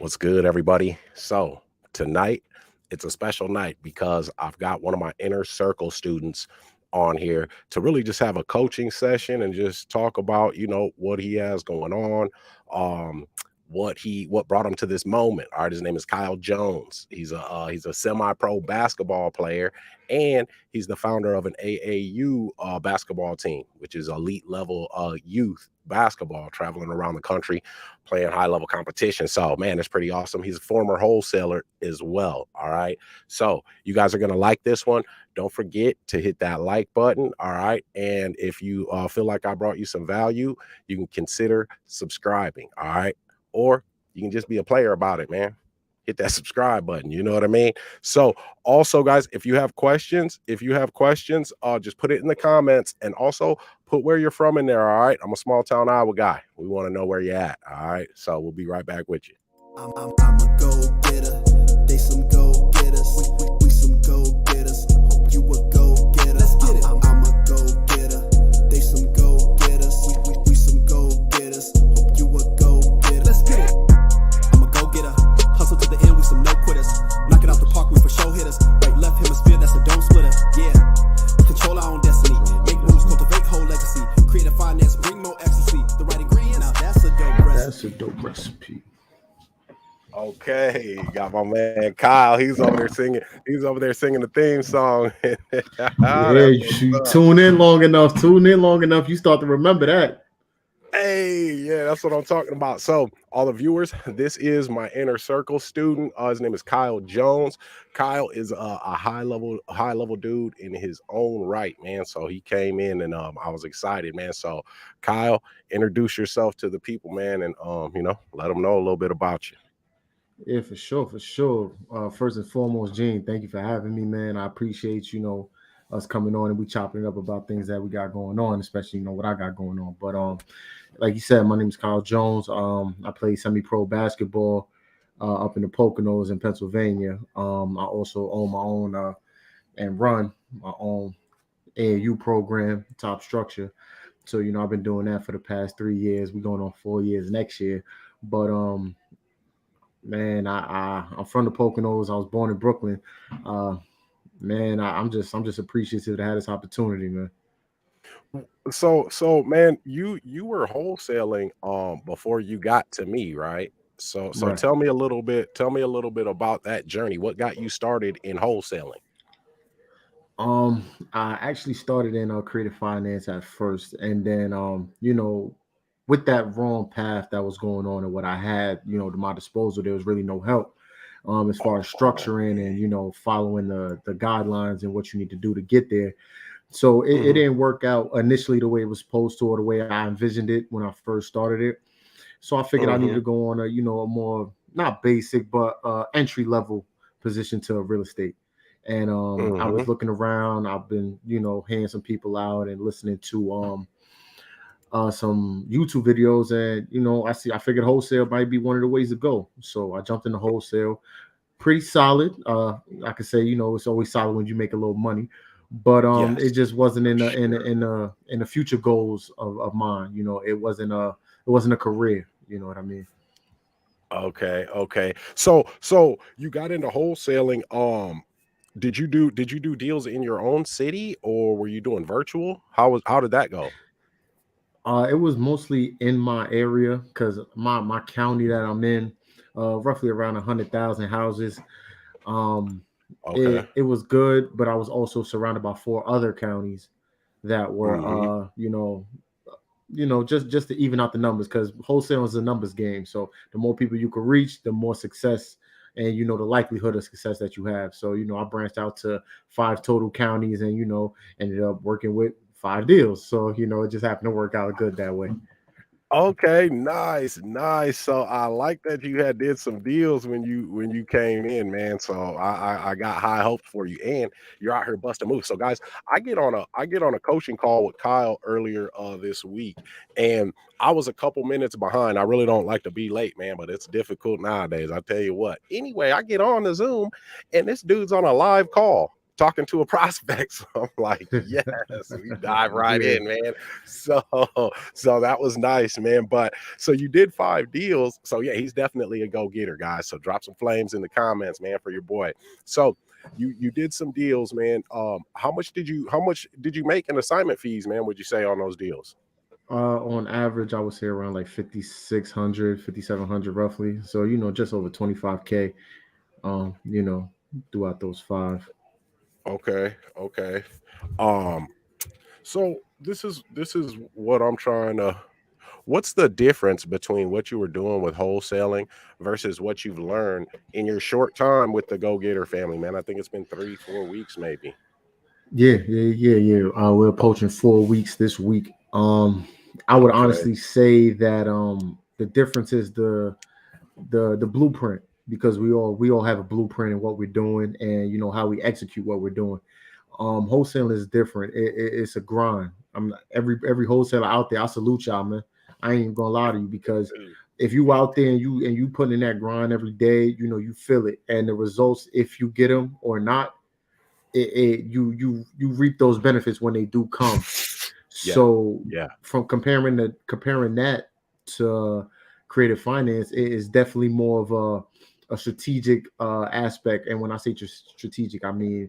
What's good, everybody? So, tonight, it's a special night because I've got one of my inner circle students on here to really just have a coaching session and just talk about, what he has going on, um, what brought him to this moment. All right, his name is Kyle Jones. He's a semi-pro basketball player, and he's the founder of an AAU basketball team, which is elite level youth basketball, traveling around the country playing high level competition. So, man, it's pretty awesome. He's a former wholesaler as well. All right. So, you guys are going to like this one. Don't forget to hit that like button. All right. And if you feel like I brought you some value, you can consider subscribing. All right. Or you can just be a player about it, man. Hit that subscribe button. You know what I mean? So, also, guys, if you have questions, just put it in the comments, and also put where you're from in there. All right. I'm a small town Iowa guy. We want to know where you're at. All right. So we'll be right back with you. I'm a go-getter. They some go-getters. We some go-getters. Hope you a go-getter. Let's get it. I'm a go-getter. They some go-getters. We some go-getters. Hope you a go-getter. Let's get it. I'm a go-getter. Hustle to the end, we some no-quitters. Knock it out the park, we for show hitters. Right, left hemisphere, that's a don't splitter. Yeah. We control our own destiny. Make moves, cultivate whole legacy. Creative finance, bring more ecstasy. The right ingredients, now that's a dope recipe. That's a dope recipe. Okay, got my man Kyle. He's over there singing. He's over there singing the theme song. Yeah, you tune in long enough. You start to remember that. Hey, yeah, that's what I'm talking about. So, all the viewers, this is my inner circle student. His name is Kyle Jones. Kyle is a high level dude in his own right, man. So he came in, and I was excited, man. So, Kyle, introduce yourself to the people, man, and let them know a little bit about you. Yeah, for sure. First and foremost, Gene, thank you for having me, man. I appreciate, us coming on and we chopping it up about things that we got going on, especially, what I got going on. But like you said, my name is Kyle Jones. I play semi-pro basketball up in the Poconos in Pennsylvania. I also own my own and run my own AAU program, Top Structure. So, I've been doing that for the past 3 years. We're going on 4 years next year. But man, I'm from the Poconos. I was born in Brooklyn. Man, I'm just appreciative to have this opportunity, man. So man, you were wholesaling before you got to me, right? So Right. tell me a little bit about that journey. What got you started in wholesaling? I actually started in creative finance at first, and then with that wrong path that was going on and what I had, to my disposal, there was really no help. As far as structuring and following the guidelines and what you need to do to get there. So it didn't work out initially the way it was supposed to, or the way I envisioned it when I first started it. So I figured I needed to go on a more, not basic, but entry level position to real estate. And I was looking around. I've been hearing some people out and listening to some YouTube videos, and I figured wholesale might be one of the ways to go. So I jumped into wholesale. Pretty solid. I could say it's always solid when you make a little money, but Yes. it just wasn't in the future goals of mine. It wasn't a career. You know what I mean? Okay. So you got into wholesaling. Did you do deals in your own city, or were you doing virtual? How did that go? It was mostly in my area because my county that I'm in, roughly around 100,000 houses. Um, Okay. it was good, but I was also surrounded by 4 other counties that were, just to even out the numbers, because wholesale is a numbers game. So the more people you can reach, the more success and the likelihood of success that you have. So I branched out to 5 total counties, and ended up working with 5 deals. So it just happened to work out good that way. Okay, nice. So I like that you did some deals when you came in, man. So I got high hopes for you, and you're out here busting moves. So guys, I get on a coaching call with Kyle earlier this week, and I was a couple minutes behind. I really don't like to be late, man, but it's difficult nowadays. I tell you what. Anyway, I get on the Zoom, and this dude's on a live call talking to a prospect. So I'm like, yes, we dive right Yeah. in, man. So so that was nice, man. But so you did 5 deals. So yeah, he's definitely a go-getter, guys. So drop some flames in the comments, man, for your boy. So you did some deals, man. How much did you make in assignment fees, man, would you say, on those deals? On average, I would say around like 5,600, 5,700, roughly. So, just over 25K, you know, throughout those five. Okay, okay. Um, so this is what I'm trying to what's the difference between what you were doing with wholesaling versus what you've learned in your short time with the Go-Getter family, man? I think it's been 3, 4 weeks, maybe. Yeah. We're approaching 4 weeks this week. I would Okay. honestly say that the difference is the blueprint, because we all have a blueprint in what we're doing, and how we execute what we're doing. Wholesaling is different. It's a grind. Every wholesaler out there, I salute y'all, man. I ain't even gonna lie to you, because if you out there and you putting in that grind every day, you feel it, and the results, if you get them or not, you reap those benefits when they do come. Yeah, So yeah, from comparing that to creative finance, it is definitely more of a strategic aspect. And when I say strategic, I mean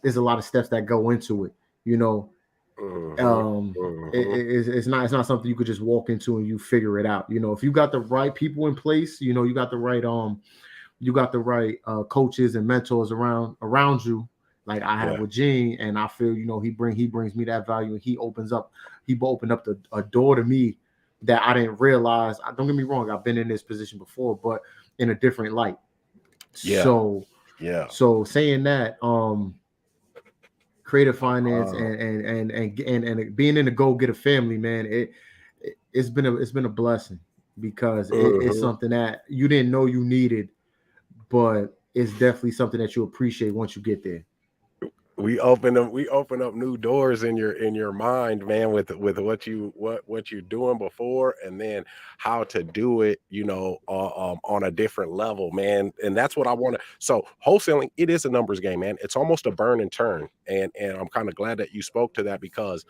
there's a lot of steps that go into it. You know, hmm hmm it's not something you could just walk into and you figure it out. If you got the right people in place, you got the right coaches and mentors around you, like I have yeah, with Gene, and I feel he brings me that value, and he opened up a door to me that I didn't realize. Don't get me wrong, I've been in this position before, but in a different light. yeah, So yeah. so saying that, creative finance Uh, and being in the Go Get a Family, man, it's been a blessing, because it's mhm. something that you didn't know you needed, but it's definitely something that you appreciate once you get there. We open up new doors in your mind, man, with what you're doing before, and then how to do it, on a different level, man. And that's what I want to. So wholesaling, it is a numbers game, man. It's almost a burn and turn, and I'm kind of glad that you spoke to that, because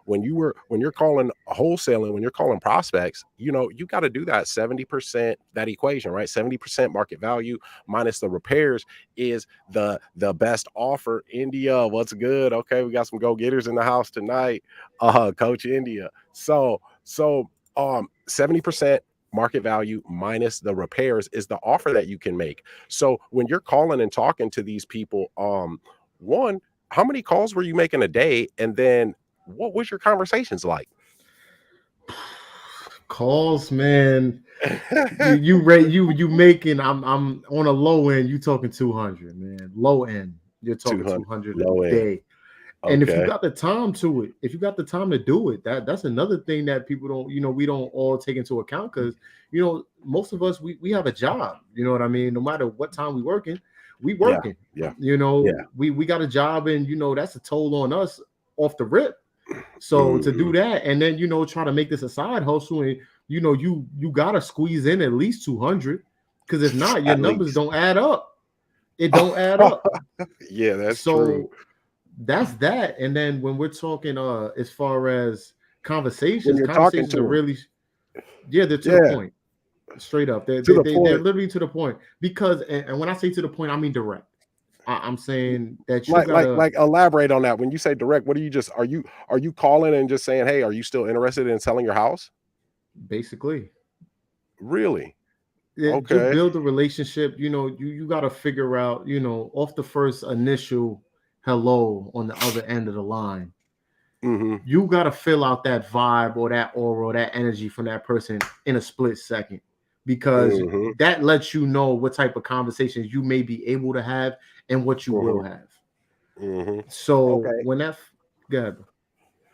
when you're calling wholesaling, when you're calling prospects, you got to do that 70%, that equation, right? 70% market value minus the repairs is the best offer. India, what's good? Okay, we got some go-getters in the house tonight. Coach India. So 70% market value minus the repairs is the offer that you can make. So when you're calling and talking to these people, one, how many calls were you making a day? And then what was your conversations like? Calls, man. You rate you making. I'm on a low end. You talking 200, man. Low end, you're talking 200 200 a low end. day. And if you Okay. got the time to it, if you got the time to do it, that's another thing that people don't, we don't all take into account, because most of us, we have a job. You know what I mean? No matter what time we Yeah. working. Yeah. Yeah. We got a job, and that's a toll on us off the rip. So to hmm do that, and then try to make this a side hustle, and you gotta squeeze in at least 200, because if not, your At numbers least. don't add up. It don't add up. Yeah, that's true. So that's that. And then when we're talking, as far as When conversations, you're talking conversations to are them. really, yeah, they're to the Yeah, point. Straight up, they're to they, the they, they're point. literally to the point, because and when I say to the point, I mean direct. I'm saying that you Like gotta, like elaborate on that. When you say direct, what are you just are you calling and just saying, "Hey, are you still interested in selling your house?" basically, Really? just Okay. build a relationship. You got to figure out, off the first initial hello on the other end of the line, Mhm. you got to fill out that vibe or that aura or that energy from that person in a split second, because Mhm. that lets you know what type of conversations you may be able to have and what you will Mhm. have. Mhm. So Okay. when that, good.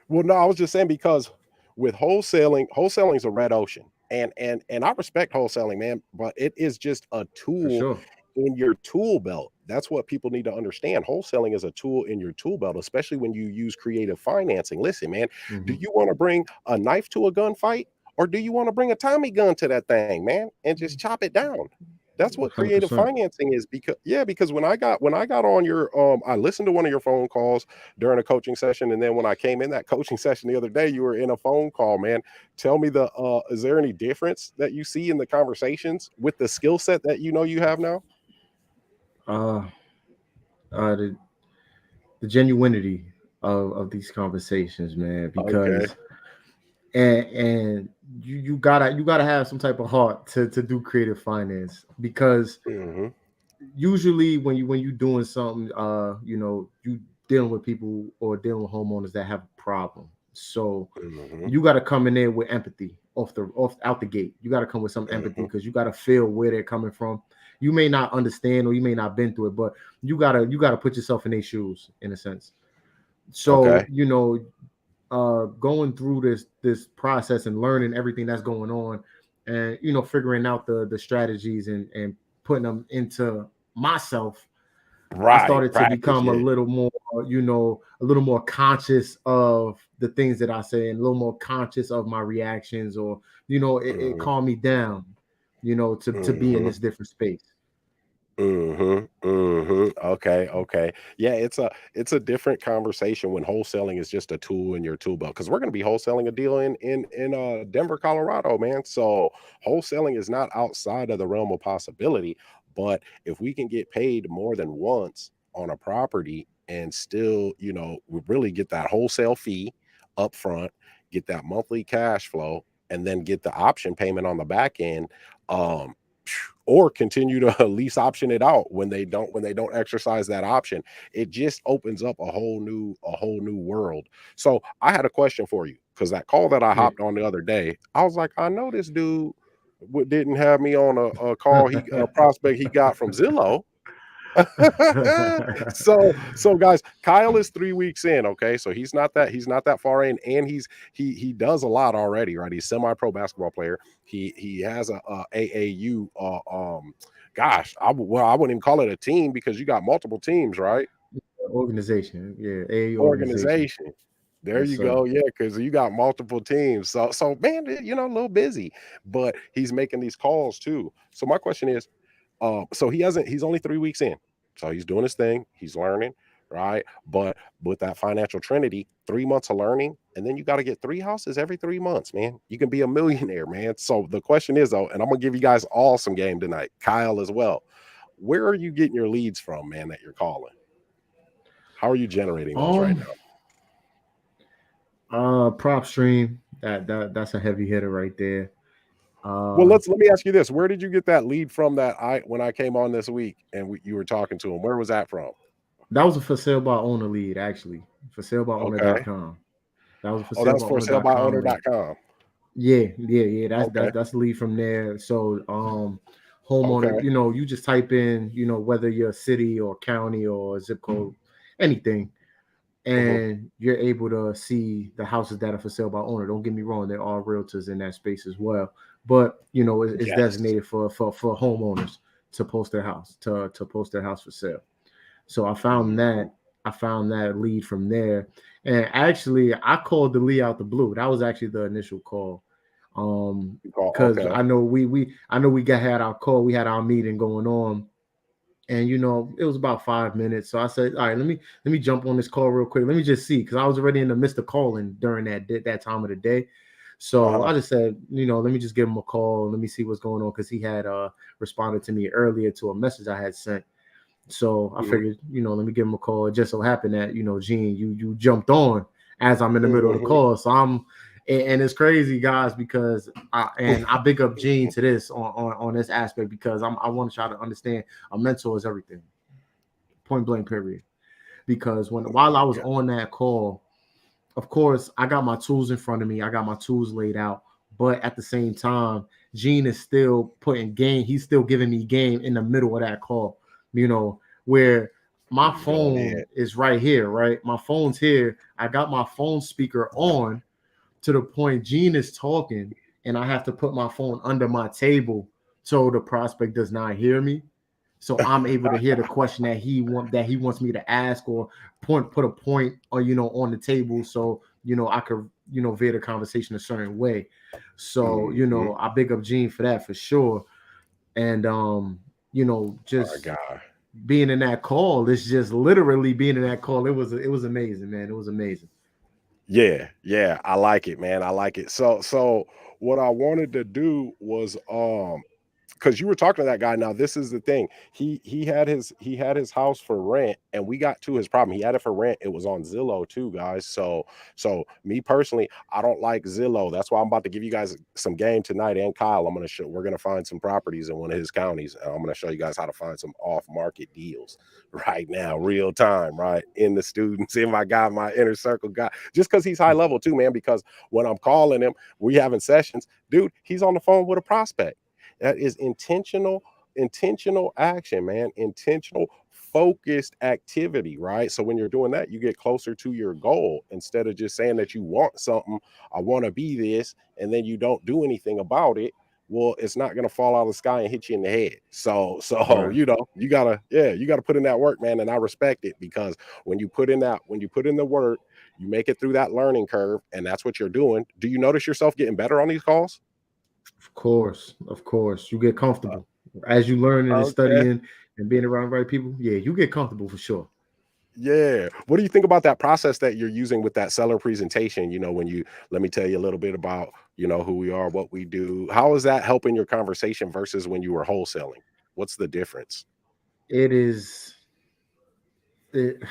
Well, no, I was just saying, because with wholesaling is a red ocean. And I respect wholesaling, man, but it is just a For tool sure. in your tool belt. That's what people need to understand. Wholesaling is a tool in your tool belt, especially when you use creative financing. Listen, man, do Mhm. you want to bring a knife to a gunfight, or do you want to bring a Tommy gun to that thing, man, and just chop it down? That's what creative 100%. financing is. Because when I got on your I listened to one of your phone calls during a coaching session, and then when I came in that coaching session the other day, you were in a phone call, man. Tell me, is there any difference that you see in the conversations with the skill set that you have now? Uh, the genuinity of these conversations, man, Okay. because and you gotta have some type of heart to do creative finance, because Mhm. usually when you doing something, you dealing with people or dealing with homeowners that have a problem. So Mhm. you got to come in there with empathy off out the gate. You got to come with some empathy, Mhm. because you got to feel where they're coming from. You may not understand, or you may not been through it, but you gotta put yourself in their shoes, in a sense. So Okay. going through this process and learning everything that's going on, and figuring out the strategies and putting them into myself, I Right. started to Practice. become a Yeah. little more, a little more conscious of the things that I say, and a little more conscious of my reactions, or it Mhm. calmed me down, to be in Mhm. this different space. Mhm, mhm. Okay, okay. Yeah, it's a different conversation when wholesaling is just a tool in your tool belt. Because we're gonna be wholesaling a deal in Denver, Colorado, man. So wholesaling is not outside of the realm of possibility. But if we can get paid more than once on a property and still, we really get that wholesale fee up front, get that monthly cash flow, and then get the option payment on the back end, um, or continue to lease option it out when they don't exercise that option. It just opens up a whole new world. So I had a question for you, because that call that I Yeah. hopped on the other day, I was like, I know this dude didn't have me on a call, a prospect he got from Zillow. So guys, Kyle is 3 weeks in. Okay, so he's not that far in, and he does a lot already, right? He's semi-pro basketball player. He has a AAU. Gosh, I wouldn't even call it a team, because you got multiple teams, right? Organization, yeah, a organization. Organization. There Yes, you sir. go. Yeah, because you got multiple teams. So man, a little busy, but he's making these calls too. So my question is, so he's only 3 weeks in. So he's doing his thing, he's learning, right? But with that financial trinity, 3 months of learning, and then you got to get 3 houses every 3 months, man. You can be a millionaire, man. So the question is, though, and I'm gonna give you guys all some game tonight, Kyle as well. Where are you getting your leads from, man, that you're calling? How are you generating those right um now? Prop stream, that's a heavy hitter right there. Well, uh let me ask you this: where did you get that lead from that I when I came on this week and you were talking to him? Where was that from? that was a for sale by owner lead, actually. For sale by Okay. owner.com. That was a for Oh, sale that's by for owner.com link. salebyowner.com. Yeah. That's Okay. that's the lead from there. So homeowner, Okay. you just type in, whether you're a city or county or zip code, anything, Mhm. and you're able to see the houses that are for sale by owner. Don't get me wrong, there are realtors in that space as well, but it's Yes. designated for homeowners to post their house to post their house for sale. So Mhm. I found that lead from there. And actually I called the lead out the blue. That was actually the initial call. Because Okay. I know we got had our call, we had our meeting going on, and it was about 5 minutes. So I said, all right, let me jump on this call real quick. Let me just see, because I was already in the midst of calling during that time of the day. So Uh-huh. I just said, let me just give him a call. Let me see what's going on, because he had responded to me earlier to a message I had sent. So I Mhm. figured, let me give him a call. It just so happened that, Gene, you jumped on as I'm in the middle of the Mhm. call. So and it's crazy, guys, because I big up Gene to this on this aspect, because I want to try to understand a mentor is everything. Point blank, period. Because while I was Yeah. on that call, of course, I got my tools in front of me. I got my tools laid out. But at the same time, Gene is still putting game. He's still giving me game in the middle of that call, where my You going in. phone is right here, right? My phone's here. I got my phone speaker on, to the point Gene is talking, and I have to put my phone under my table so the prospect does not hear me. So I'm able to hear the question that he wants me to ask, or put a point, or on the table, so I could veer the conversation a certain way. So Mhm. I big up Gene for that, for sure. And My just God. being in that call. It's just literally being in that call. It was amazing, man. It was amazing. Yeah, yeah, I like it, man. I like it. So what I wanted to do was because you were talking to that guy. Now this is the thing. He had his house for rent, and we got to his problem. He had it for rent. It was on Zillow too, guys. So me personally, I don't like Zillow. That's why I'm about to give you guys some game tonight. And Kyle, we're gonna find some properties in one of his counties, and I'm gonna show you guys how to find some off market deals right now, real time, right? In the students, in my inner circle guy, just because he's high level too, man. Because when I'm calling him, we having sessions, dude. He's on the phone with a prospect. That is intentional action, man. Intentional, focused activity, right? So when you're doing that, you get closer to your goal instead of just saying that you want something. I want to be this, and then you don't do anything about it. Well, it's not gonna fall out of the sky and hit you in the head. So Right. you gotta put in that work, man. And I respect it because when you put in the work, you make it through that learning curve, and that's what you're doing. Do you notice yourself getting better on these calls? Of course, you get comfortable as you learn and Okay. studying and being around the right people. Yeah, you get comfortable for sure. Yeah. What do you think about that process that you're using with that seller presentation? When you let me tell you a little bit about, who we are, what we do. How is that helping your conversation versus when you were wholesaling? What's the difference? It is. It,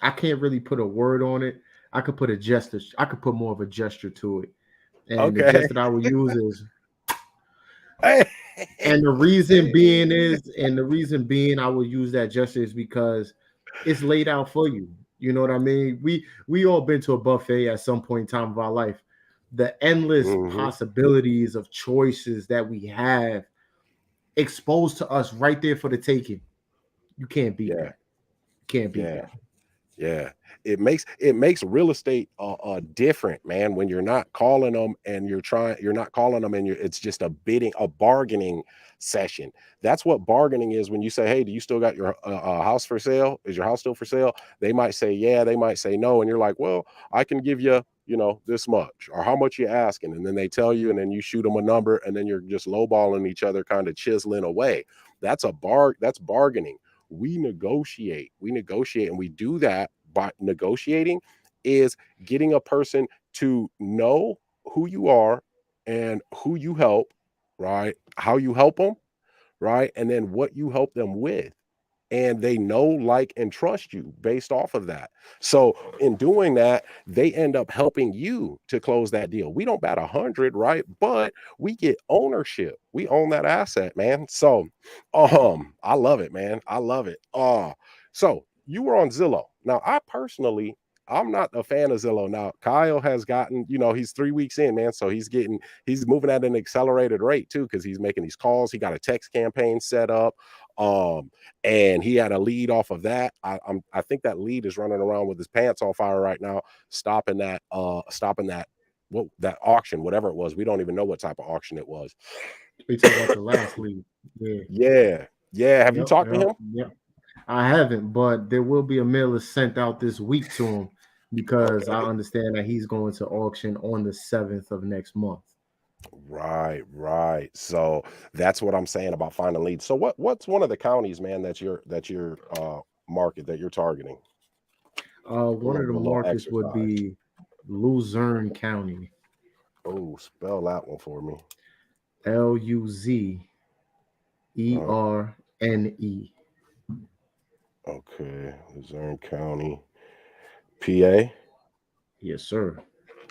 I can't really put a word on it. I could put a gesture. I could put more of a gesture to it. And the Okay. gesture that I would use is, Hey. and the reason being I will use that gesture is because it's laid out for you. You know what I mean? We all been to a buffet at some point in time of our life. The endless Hmm. possibilities of choices that we have exposed to us right there for the taking. You can't beat Yeah. that. Can't beat Yeah. that. Yeah, it makes real estate different, man. When you're not calling them and you're not calling them and it's just a bargaining session. That's what bargaining is. When you say, "Hey, do you still got your house for sale? Is your house still for sale?" They might say, "Yeah," they might say, "No," and you're like, "Well, I can give you, this much, or how much you asking?" And then they tell you, and then you shoot them a number, and then you're just lowballing each other, kind of chiseling away. That's bargaining. We negotiate, and we do that by negotiating is getting a person to know who you are and who you help, right? How you help them, right? And then what you help them with, and they know, like, and trust you based off of that. So in doing that, they end up helping you to close that deal. We don't bat 100, right? But we get ownership. We own that asset, man. So I love it, man. I love it. So you were on Zillow. Now, I'm not a fan of Zillow. Now, Kyle has gotten, he's 3 weeks in, man. So he's moving at an accelerated rate too, because he's making these calls. He got a text campaign set up. Um, and he had a lead off of that. I think that lead is running around with his pants on fire right now, stopping that that auction, whatever it was. We don't even know what type of auction it was. We talk about the last lead. Yeah. Yeah. Yeah. Have you Yep. talked to Yep. him? Yep. I haven't, but there will be a mailer sent out this week to him because I Okay. understand that he's going to auction on the 7th of next month. Right, right. So that's what I'm saying about finding leads. So what's one of the counties, man, that's your market that you're targeting? We're One gonna of the do a little markets would exercise. be Luzerne County. Oh, spell that one for me. Uh, Luzerne. okay, Luzerne County, PA. Yes, sir.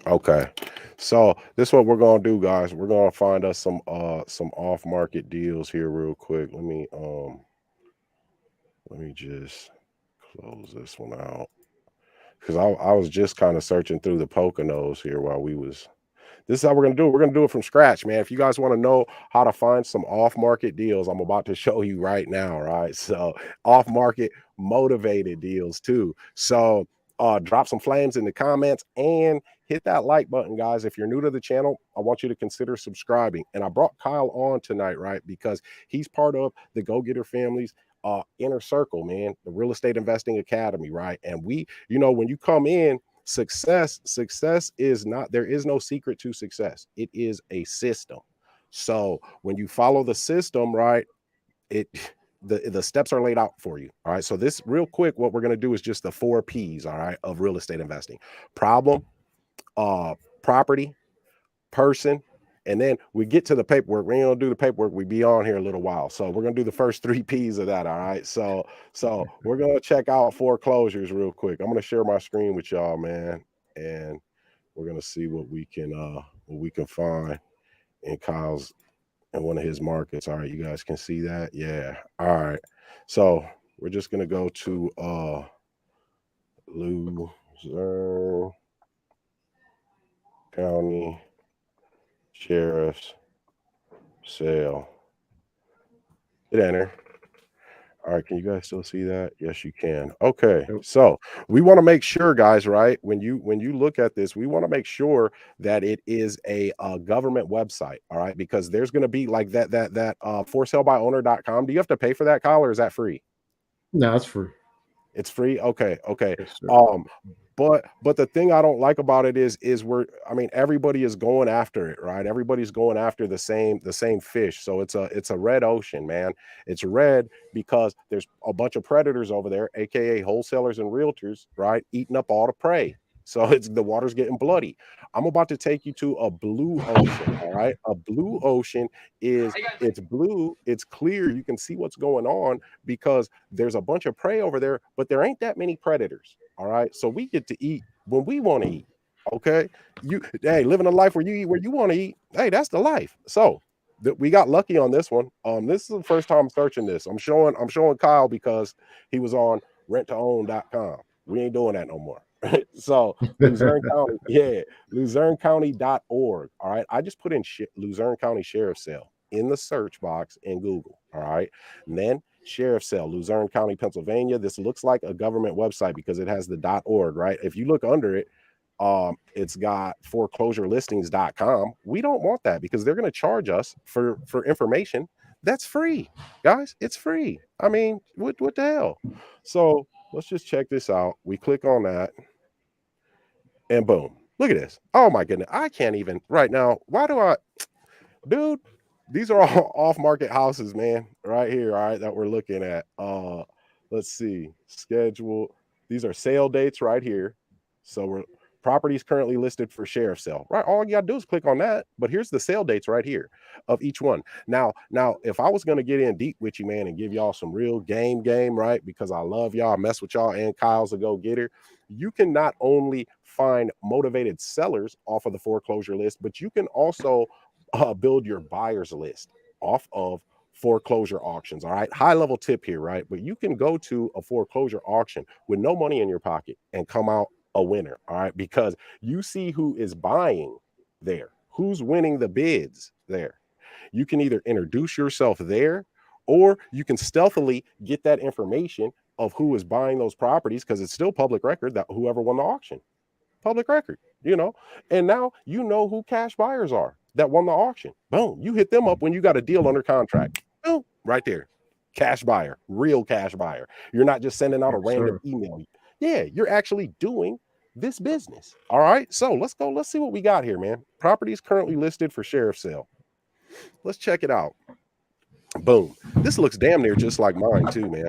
Okay. So this is what we're gonna do, guys. We're gonna find us some off-market deals here real quick. Let me just close this one out. Because I was just kind of searching through the Poconos here while we was. This is how we're gonna do it. We're gonna do it from scratch, man. If you guys want to know how to find some off-market deals, I'm about to show you right now, right? So off-market motivated deals too. So drop some flames in the comments and hit that like button, guys. If you're new to the channel, I want you to consider subscribing. And I brought Kyle on tonight, right? Because he's part of the Go-Getter Families inner circle, man, the Real Estate Investing Academy, right? And when you come in, success is not, there is no secret to success. It is a system. So when you follow the system, right, it the steps are laid out for you. All right. So this real quick, what we're going to do is just the 4 P's, all right, of real estate investing: problem, uh, property, person, and then we get to the paperwork. We ain't gonna do the paperwork. We be on here a little while, so we're gonna do the first 3 P's of that. All right. So we're gonna check out foreclosures real quick. I'm gonna share my screen with y'all, man, and we're gonna see what we can find in Kyle's in one of his markets. All right, you guys can see that. Yeah. All right. So we're just gonna go to Luzerne County Sheriff's sale. Hit enter. All right, can you guys still see that? Yes, you can. Okay, Yep. so we want to make sure, guys, right? When you look at this, we want to make sure that it is a government website, all right? Because there's going to be like that forsalebyowner.com. Do you have to pay for that, Kyle, or is that free? No, it's free. It's free. Okay, okay. Yes, sir. Um, but the thing I don't like about it is I mean, everybody is going after it, right? Everybody's going after the same fish. So it's a red ocean, man. It's red because there's a bunch of predators over there, aka wholesalers and realtors, right? Eating up all the prey. So it's the water's getting bloody. I'm about to take you to a blue ocean. All right. A blue ocean is it's blue, it's clear, you can see what's going on because there's a bunch of prey over there, but there ain't that many predators. All right. So we get to eat when we want to eat. Okay. Hey, living a life where you eat where you want to eat. Hey, that's the life. So we got lucky on this one. This is the first time searching this. I'm showing Kyle because he was on renttoown.com. We ain't doing that no more. So Luzerne County, yeah, LuzerneCounty.org. All right. I just put in Luzerne County Sheriff's Sale in the search box in Google. All right. And then Sheriff's Sale, Luzerne County, Pennsylvania. This looks like a government website because it has the .org, right? If you look under it, it's got foreclosurelistings.com. We don't want that because they're going to charge us for information that's free, guys. It's free. I mean, what the hell? So let's just check this out. We click on that, and boom, look at this. Oh my goodness, I can't even right now. Why do I, dude? These are all off market houses, man, right here. All right, that we're looking at. Let's see, schedule. These are sale dates right here. So we're properties currently listed for sheriff's sale. Right, all you gotta do is click on that. But here's the sale dates right here of each one. Now, if I was gonna get in deep with you, man, and give y'all some real game, right? Because I love y'all, I mess with y'all, and Kyle's a go-getter. You can not only find motivated sellers off of the foreclosure list, but you can also build your buyers list off of foreclosure auctions. All right. High level tip here, right? But you can go to a foreclosure auction with no money in your pocket and come out a winner. All right. Because you see who is buying there, who's winning the bids there. You can either introduce yourself there or you can stealthily get that information of who is buying those properties because it's still public record that whoever won the auction. Public record, and now you know who cash buyers are that won the auction. Boom, you hit them up when you got a deal under contract. Boom, right there. Cash buyer, real cash buyer. You're not just sending out a Yes, random sir. email. Yeah, you're actually doing this business. All right, so let's go. Let's see what we got here, man. Properties currently listed for sheriff's sale. Let's check it out. Boom. This looks damn near just like mine too, man.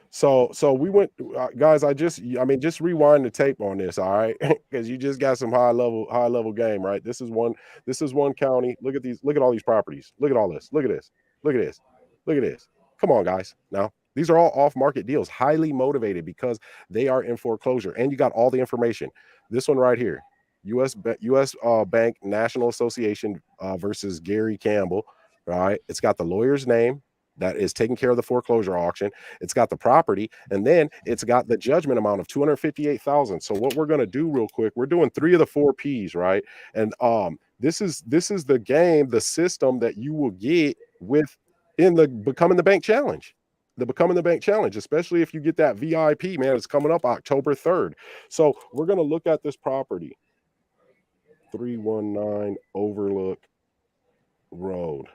So we went, guys. Just rewind the tape on this, all right? Because you just got some high level game, right? This is one county. Look at these. Look at all these properties. Look at all this. Look at this. Look at this. Look at this. Come on, guys. Now these are all off market deals, highly motivated because they are in foreclosure, and you got all the information. This one right here, U.S. Bank National Association versus Gary Campbell. All right, it's got the lawyer's name that is taking care of the foreclosure auction. It's got the property, and then it's got the judgment amount of $258,000. So what we're going to do real quick, we're doing 3 of the 4 P's, right? And this is the game, the system that you will get with in the Becoming the Bank Challenge. The Becoming the Bank Challenge, especially if you get that VIP, man, it's coming up October 3rd. So we're going to look at this property, 319 Overlook Road.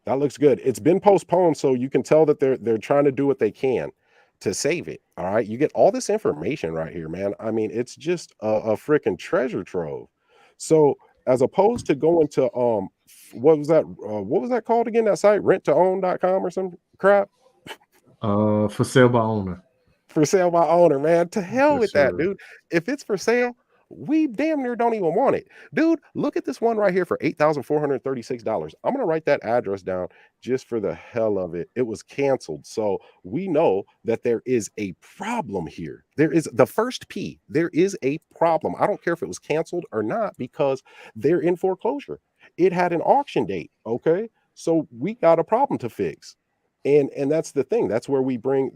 That looks good. It's been postponed, so you can tell that they're trying to do what they can to save it. All right, you get all this information right here, man. I mean, it's just a freaking treasure trove. So as opposed to going to what was that? What was that called again? That site, rent2own.com or some crap? For sale by owner. For sale by owner, man. To hell Yes, with that, sir. dude. If it's for sale, we damn near don't even want it. Dude, look at this one right here for $8,436. I'm gonna write that address down just for the hell of it. It was canceled. So we know that there is a problem here. There is the first P. There is a problem. I don't care if it was canceled or not because they're in foreclosure. It had an auction date. Okay. So we got a problem to fix, and that's the thing, that's where we bring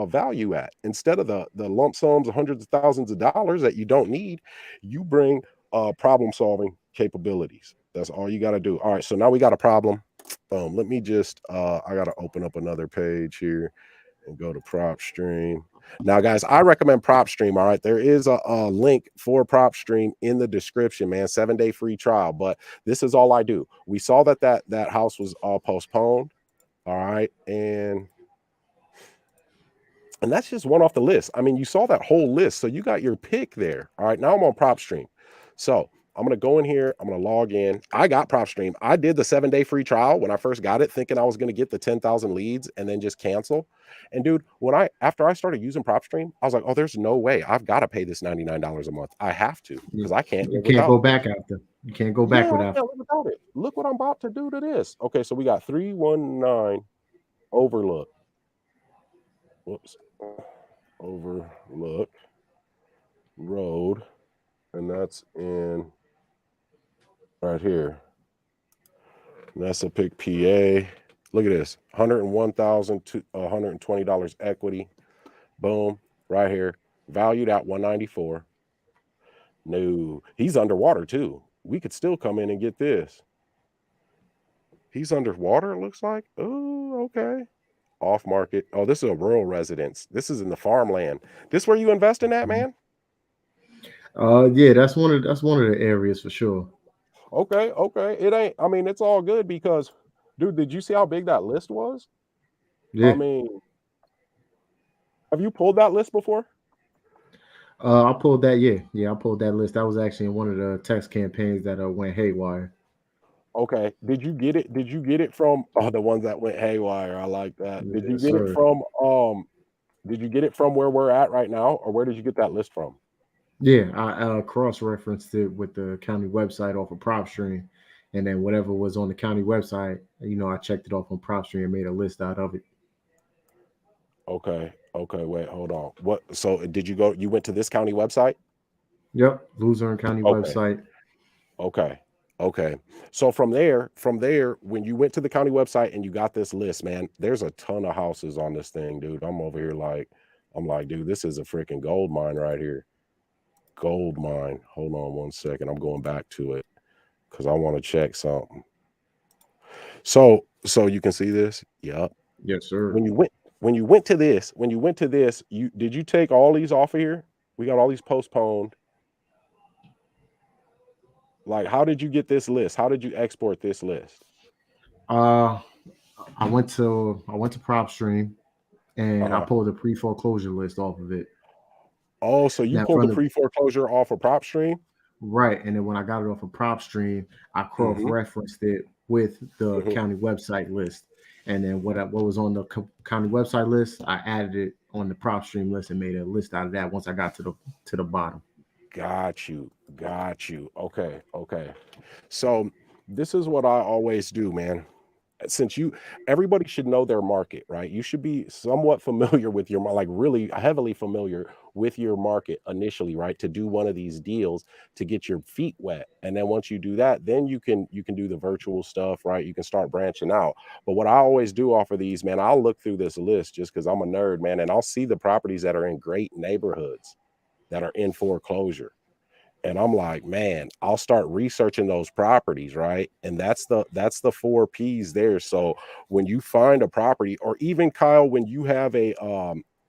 value at. Instead of the lump sums of hundreds of thousands of dollars that you don't need, you bring problem solving capabilities. That's all you got to do. All right, so now we got a problem. Let me just I got to open up another page here and go to prop stream. Now guys, I recommend prop stream. All right, there is a link for prop stream in the description, man. 7-day free trial. But this is all I do. We saw that house was postponed. All right. And that's just one off the list. I mean, you saw that whole list. So you got your pick there. All right. Now I'm on prop stream. So I'm going to go in here. I'm going to log in. I got prop stream. I did the 7-day free trial when I first got it, thinking I was going to get the 10,000 leads and then just cancel. And dude, after I started using prop stream, I was like, oh, there's no way. I've got to pay this $99 a month. I have to, because I can't You live can't without go this. back after. You can't go Yeah, back I without. can't live without it. Look what I'm about to do to this. Okay, so we got 319 Overlook. Whoops. Overlook Road. And that's in right here. Chesapeake, PA. Look at this. $101,120 equity. Boom. Right here. Valued at 194. No, he's underwater too. We could still come in and get this. He's underwater, it looks like. Oh, okay. Off market. Oh, this is a rural residence. This is in the farmland. This where you invest in that, man? Yeah, that's one of the areas for sure. Okay, okay. It ain't, I mean, it's all good because, dude, did you see how big that list was? I Yeah. mean, have you pulled that list before? I pulled that. Yeah, I pulled that list. That was actually in one of the text campaigns that went haywire. Okay. Did you get it? Did you get it from the ones that went haywire? I like that. Did you Yes, get it sir. from where we're at right now, or where did you get that list from? Yeah, I cross-referenced it with the county website off of PropStream, and then whatever was on the county website, I checked it off on PropStream and made a list out of it. Okay. Okay, wait, hold on. What, so you went to this county website? Yep, Luzerne County Okay. website. Okay. Okay. So from there, when you went to the county website and you got this list, man, there's a ton of houses on this thing, dude. I'm over here like, I'm like, dude, this is a freaking gold mine right here. Gold mine. Hold on one second. I'm going back to it because I want to check something. So you can see this? Yep. Yes, sir. When you went when you went to this, you take all these off of here? We got all these postponed. Like, how did you get this list? How did you export this list? Uh, I went to PropStream and I Uh-huh. pulled a pre-foreclosure list off of it. Oh, so you Now pulled from the the pre-foreclosure off of prop stream? right, and then when I got it off of PropStream, I Mm-hmm. cross-referenced it with the Mm-hmm. county website list, and then what was on the county website list, I added it on the PropStream list and made a list out of that. Once I got to the bottom. Got you. Got you. Okay. Okay. So this is what I always do, man. Since everybody should know their market, right? You should be somewhat familiar with like really heavily familiar with your market initially, right? To do one of these deals to get your feet wet. And then once you do that, then you can do the virtual stuff, right? You can start branching out. But what I always do off of these, man, I'll look through this list just because I'm a nerd, man, and I'll see the properties that are in great neighborhoods that are in foreclosure. And I'm like, man, I'll start researching those properties, right? And that's the 4 P's there. So when you find a property, or even Kyle, when you have a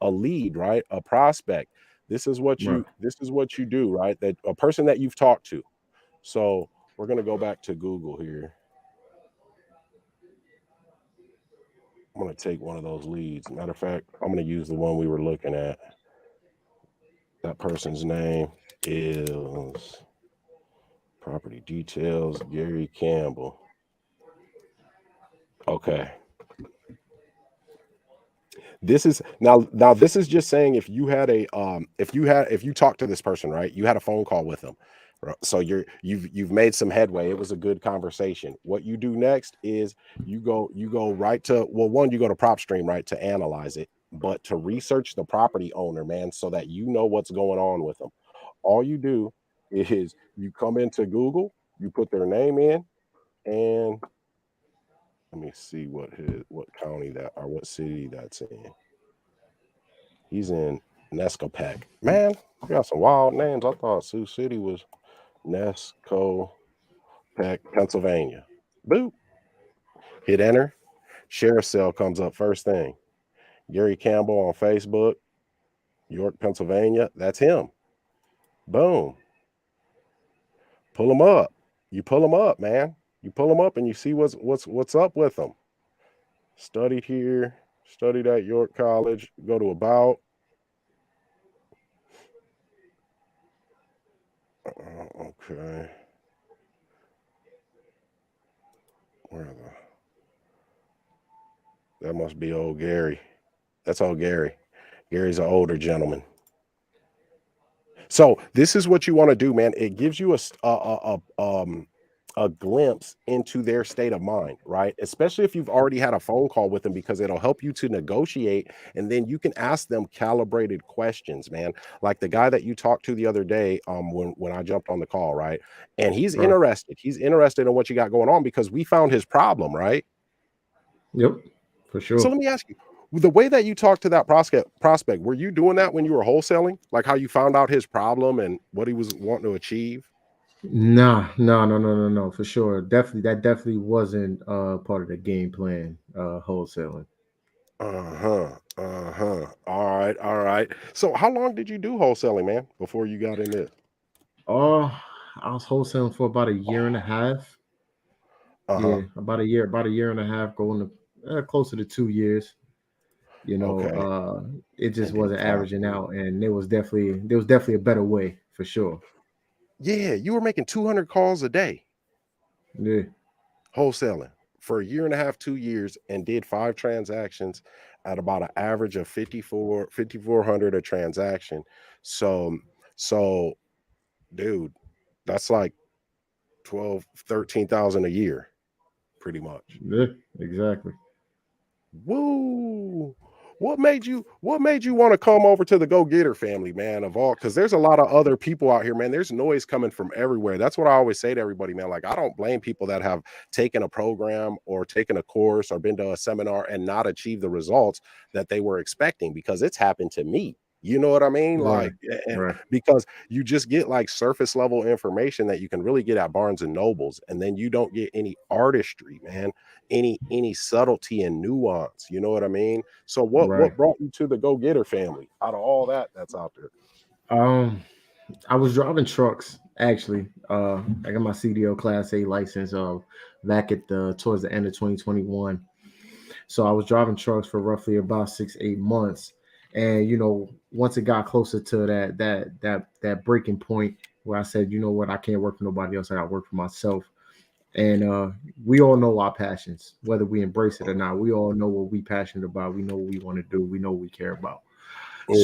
lead, right? A prospect, Right. this is what you do, right? That a person that you've talked to. So we're gonna go back to Google here. I'm gonna take one of those leads. Matter of fact, I'm gonna use the one we were looking at. That person's name is Property details, Gary Campbell. Okay. This is now this is just saying if you had a if you talked to this person, right? You had a phone call with them. So you've made some headway. It was a good conversation. What you do next is you go right to, well, one, you go to PropStream, right, to analyze it, but to research the property owner, man, so that you know what's going on with them. All you do is you come into Google, you put their name in, and let me see what county that, or what city that's in. He's in Nescopeck. Man, you got some wild names. I thought Sioux City was Nescopeck, Pennsylvania. Boop. Hit enter. Sheriff cell comes up first thing. Gary Campbell on Facebook, York, Pennsylvania. That's him. Boom. Pull him up. You pull him up, man. You pull him up and you see what's up with him. Studied here. Studied at York College. Go to about. Okay. Where are that must be old Gary. That's old Gary. Gary's an older gentleman. So this is what you want to do, man. It gives you a glimpse into their state of mind, right? Especially if you've already had a phone call with them, because it'll help you to negotiate, and then you can ask them calibrated questions, man. Like the guy that you talked to the other day, when I jumped on the call, right? And he's Right. interested. He's interested in what you got going on because we found his problem, right? Yep, for So sure. let me ask you, the way that you talked to that prospect, were you doing that when you were wholesaling? Like how you found out his problem and what he was wanting to achieve? Nah, no, for sure. Definitely, that definitely wasn't part of the game plan, wholesaling. All right, all right. So how long did you do wholesaling, man, before you got in this? Oh, I was wholesaling for about a year and a half. Uh-huh. Yeah, about a year and a half, going to closer to 2 years. You know, Okay. it just And did wasn't five. averaging out, and there was definitely a better way for sure. Yeah, you were making 200 calls a day Yeah, wholesaling for a year and a half, 2 years, and did 5 transactions at about an average of 5,400 a transaction. So, so dude, that's like 12, 13,000 a year, pretty much. yeah, exactly. Woo! What made you want to come over to the Go-Getter family, man, of all, because there's a lot of other people out here, man. There's noise coming from everywhere. That's what I always say to everybody, man. Like, I don't blame people that have taken a program or taken a course or been to a seminar and not achieved the results that they were expecting, because it's happened to me. You know what I mean? Right, Like, and right, because you just get like surface level information that you can really get at Barnes and Nobles, and then you don't get any artistry, man, any subtlety and nuance. You know what I mean? So right. what brought you to the Go-Getter family out of all that's out there? Um, I was driving trucks actually. I got my CDL Class A license back at the towards the end of 2021. So I was driving trucks for roughly about 6-8 months, and once it got closer to that breaking point where I said, you know what, I can't work for nobody else. I got to work for myself. And we all know our passions, whether we embrace it or not. We all know what we passionate about. We know what we want to do. We know what we care about.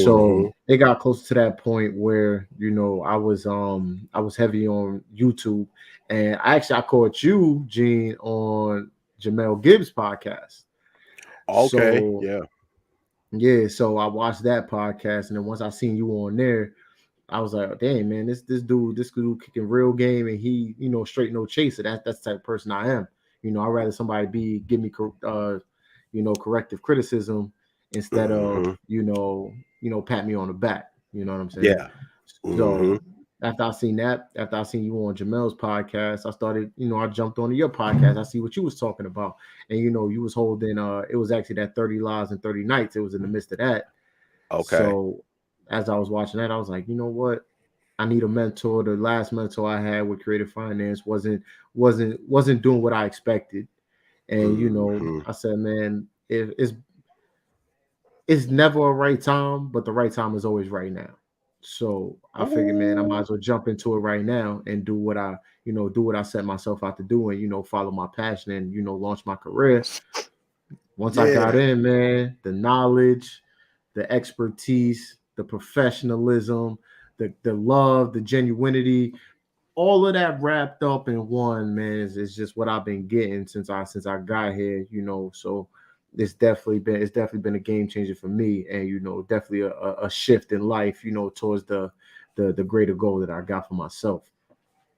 So Hmm. it got close to that point where I was heavy on YouTube, and I caught you, Gene, on Jamel Gibbs' podcast. Okay, So yeah. yeah, so I watched that podcast, and then once I seen you on there, I was like, "Damn, man, this dude kicking real game, and he, straight no chaser. That's the type of person I am. I'd rather somebody give me, corrective criticism instead of, Hmm. pat me on the back. You know what I'm saying? Yeah. Hmm. So after I seen you on Jamel's podcast, I started, I jumped onto your podcast. I see what you was talking about, and you was holding. It was actually that 30 Lives and 30 Nights. It was in the midst of that. Okay. So as I was watching that, I was like, you know what? I need a mentor. The last mentor I had with creative finance wasn't doing what I expected. And Hmm. I said, man, if it's never a right time, but the right time is always right now. So I figured, man, I might Ooh, as well jump into it right now and do what I, do what I set myself out to do, and follow my passion and launch my career. Once I got yeah, in, man, the knowledge, the expertise, the professionalism, the love, the genuinity, all of that wrapped up in one, man, is just what I've been getting since I got here, So it's definitely been a game changer for me, and definitely a shift in life, towards the greater goal that I got for myself.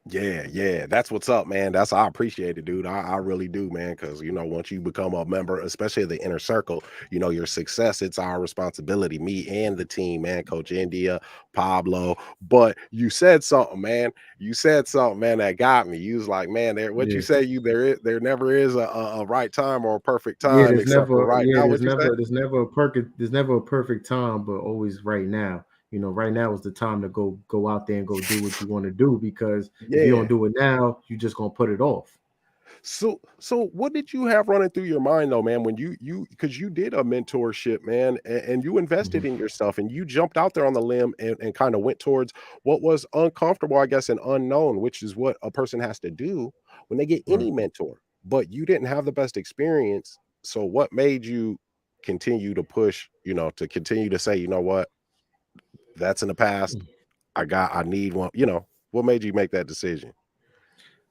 yeah, yeah. That's what's up, man. I appreciate it, dude. I really do, man. Because once you become a member, especially of the inner circle, your success, it's our responsibility, me and the team, man. Coach India, Pablo. But you said something, man. You said something, man, that got me. You was like, man, what you Yeah. say, there never is a right time or a perfect Yeah, time except for right now. What you say? there's never a perfect time, but always right now. Right now is the time to go out there and go do what you want to do, because if you don't Yeah. do it now, you're just gonna put it off. So what did you have running through your mind though, man, when because you did a mentorship, man, and you invested in Mhm. yourself and you jumped out there on the limb and kind of went towards what was uncomfortable, I guess, and unknown, which is what a person has to do when they get Right. any mentor. But you didn't have the best experience. So what made you continue to push, to continue to say, you know what, that's in the past. I need one, what made you make that decision?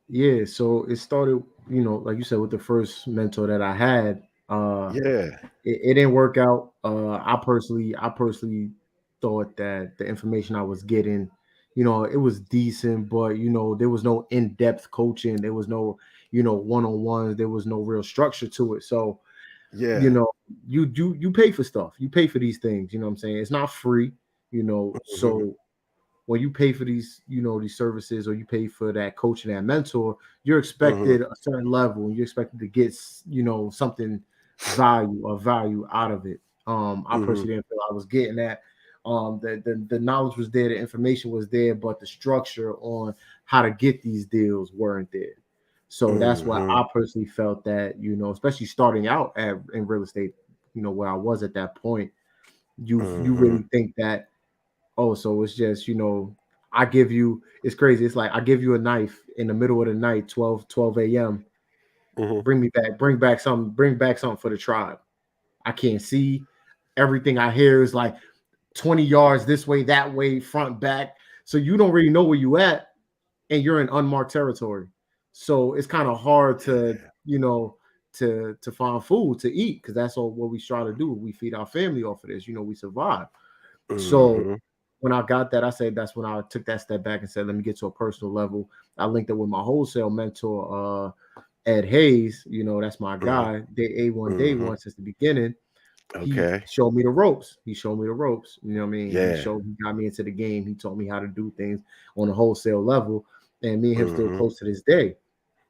Yeah, so it started, like you said, with the first mentor that I had. Yeah. It didn't work out. I personally thought that the information I was getting, it was decent, but there was no in-depth coaching. There was no, one-on-ones. There was no real structure to it. So, you Yeah. know, you pay for stuff. You pay for these things. You know what I'm saying? It's not free. Mhm. So when you pay for these services, or you pay for that coach and that mentor, you're Mhm. expected a certain level, and you're expected to get something value out of it. I Mhm. personally didn't feel I was getting that. The knowledge was there, the information was there, but the structure on how to get these deals weren't there. So that's why Mhm. I personally felt that, especially starting out in real estate, where I was at that point, you Mhm. really think that, oh, so it's just, I give you, it's crazy. It's like I give you a knife in the middle of the night, 12 a.m. Mhm. Bring back something for the tribe. I can't see. Everything I hear is like 20 yards this way, that way, front, back. So you don't really know where you at, and you're in unmarked territory. So it's kind of hard to, Yeah. to find food to eat, because that's all what we try to do. We feed our family off of this, we survive. So Mhm. when I got that, I said that's when I took that step back and said, let me get to a personal level. I linked up with my wholesale mentor, Ed Hayes. That's my Mhm. guy. Day one Mhm. since the beginning. He Okay. showed me the ropes. He showed me the ropes. You know what I mean? Yeah. He got me into the game. He taught me how to do things on a wholesale level. And me and him still Mhm. close to this day.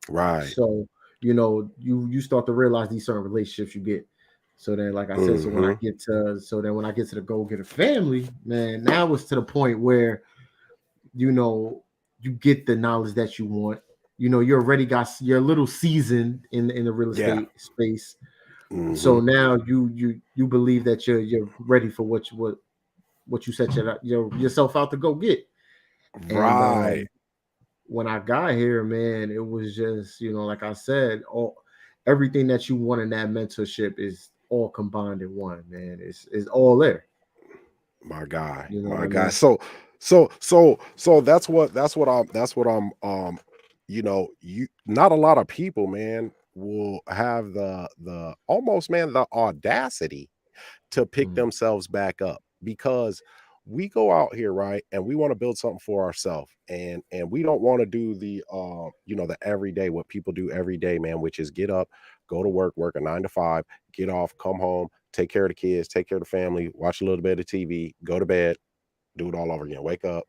Right. So, you start to realize these certain relationships you get. So then, like I said, Mhm. when I get to the GoGetter family, man, now it's to the point where, you know, you get the knowledge that you want. You already you're a little seasoned in the real Yeah. estate space. So Mhm. now you believe that you're ready for what you set yourself out to go get. And Right. when I got here, man, it was just, like I said, everything that you want in that mentorship is all combined in one, man. It's all there. My guy. You know what My I guy. mean? So that's what I'm you not a lot of people, man, will have the almost, man, the audacity to pick Mm, themselves back up, because we go out here, right, and we want to build something for ourselves, and we don't want to do the everyday, what people do every day, man, which is get up, go to work a 9 to 5, get off, come home, take care of the kids, take care of the family, watch a little bit of TV, go to bed, do it all over again, wake up,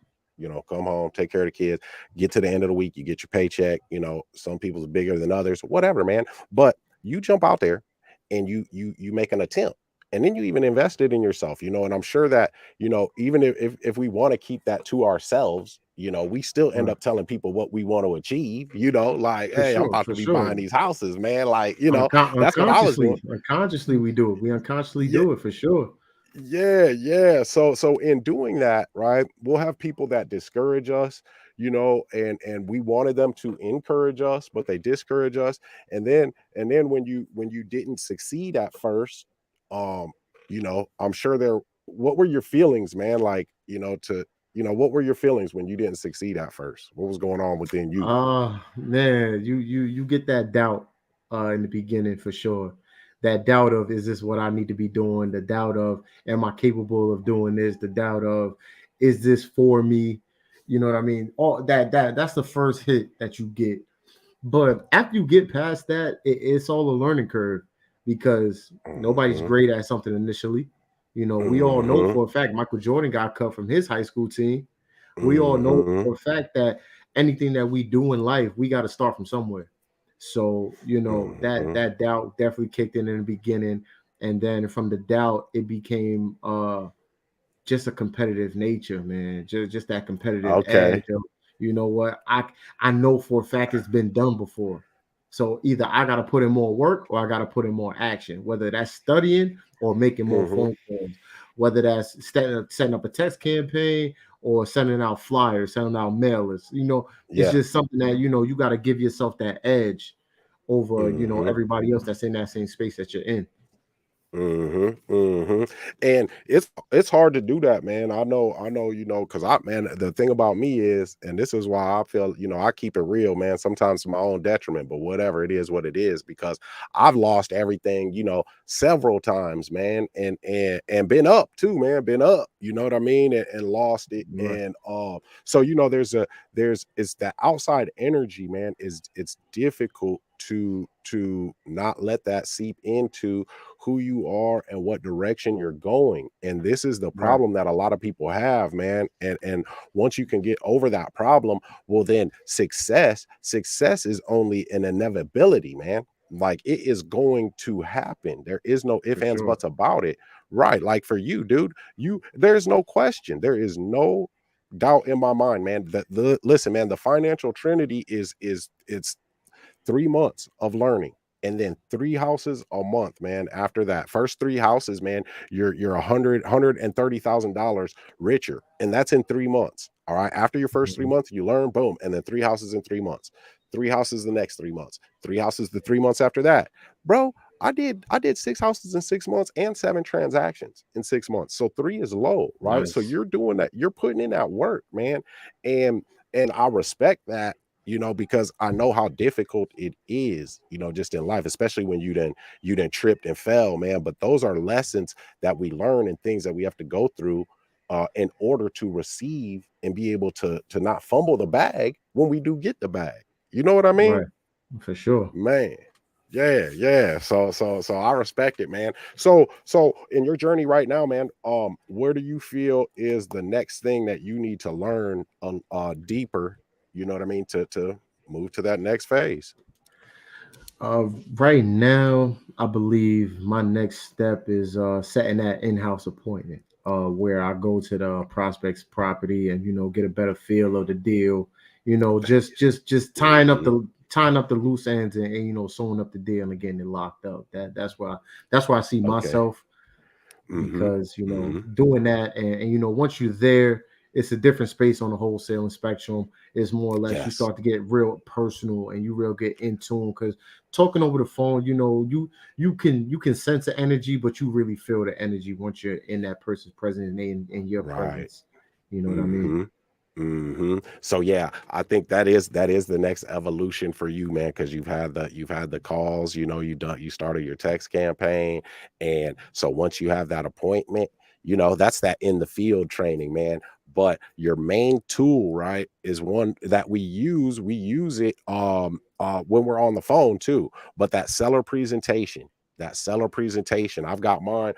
come home, take care of the kids, get to the end of the week, you get your paycheck. Some people's bigger than others, whatever, man. But you jump out there and you make an attempt, and then you even invested in yourself, and I'm sure that, even if we want to keep that to ourselves, we still end right. up telling people what we want to achieve, like, For hey, I'm sure, about for to be buying sure. these houses, man, like, that's what I was doing. Unconsciously we do it. We unconsciously Yeah, do it for sure. Yeah. So in doing that, right, we'll have people that discourage us, and we wanted them to encourage us, but they discourage us. And then when you didn't succeed at first, um, I'm sure what were your feelings, man? Like, what were your feelings when you didn't succeed at first? What was going on within you? Man, you get that doubt in the beginning for sure. That doubt of, is this what I need to be doing? The doubt of, am I capable of doing this? The doubt of, is this for me? You know what I mean? All that's the first hit that you get. But after you get past that, it's all a learning curve, because nobody's Hmm. great at something initially. We all know Hmm. for a fact Michael Jordan got cut from his high school team. We all know Hmm. for a fact that anything that we do in life, we got to start from somewhere. So, that Hmm. doubt definitely kicked in the beginning. And then from the doubt, it became just a competitive nature, man. Just that competitive edge Okay. of, you know what, I know for a fact it's been done before. So either I got to put in more work, or I got to put in more action, whether that's studying or making more Hmm. phone calls, whether that's setting up a text campaign or sending out flyers, sending out mailers. It's Yeah. just something that, you got to give yourself that edge over, Hmm. everybody else that's in that same space that you're in. And it's hard to do that, man. I know, because man, the thing about me is, and this is why I feel, I keep it real, man, sometimes to my own detriment, but whatever, it is what it is, because I've lost everything, several times, man, and been up too, man, been up, you know what I mean, and lost it. Right, And so it's that outside energy, man, is it's difficult to not let that seep into who you are and what direction you're going. And this is the right, problem that a lot of people have, man. And once you can get over that problem, well, then success is only an inevitability, man. Like, it is going to happen. There is no ifs, for ands, sure. buts about it. Right. Like for you, dude, there's no question. There is no doubt in my mind, man. That listen, man, the financial trinity is it's 3 months of learning, and then three houses a month, man. After that first three houses, man, you're $130,000 richer, and that's in 3 months. All right. After your first three Mhm. months, you learn, boom, and then three houses in 3 months, three houses the next 3 months, three houses the 3 months after that, bro. I did six houses in 6 months and seven transactions in 6 months. So three is low, right? So Nice. you're doing that, you're putting in that work, man. And I respect that, because I know how difficult it is, just in life, especially when you done tripped and fell, man. But those are lessons that we learn and things that we have to go through in order to receive and be able to not fumble the bag when we do get the bag. You know what I mean? Right. For sure. Man. Yeah. So I respect it, man. So in your journey right now, man, where do you feel is the next thing that you need to learn on deeper, you know what I mean, to move to that next phase? Right now, I believe my next step is setting that in-house appointment, where I go to the prospect's property and, get a better feel of the deal. Thank Just you. Hmm. tying up the loose ends, and sewing up the deal and getting it locked up. That's where I see Okay. myself, Hmm. because Hmm. doing that, and once you're there, it's a different space on the wholesaling spectrum. It's more or less, you Yes. start to get real personal, and you real get in tune, because talking over the phone, you can sense the energy, but you really feel the energy once you're in that person's presence, and they in your Right. presence. You know what I mean? Hmm. So yeah, I think that is the next evolution for you, man, because you've had the calls, you started your text campaign, and so once you have that appointment, that's that in the field training, man. But your main tool, right, is one that we use it when we're on the phone too. But that seller presentation, I've got mine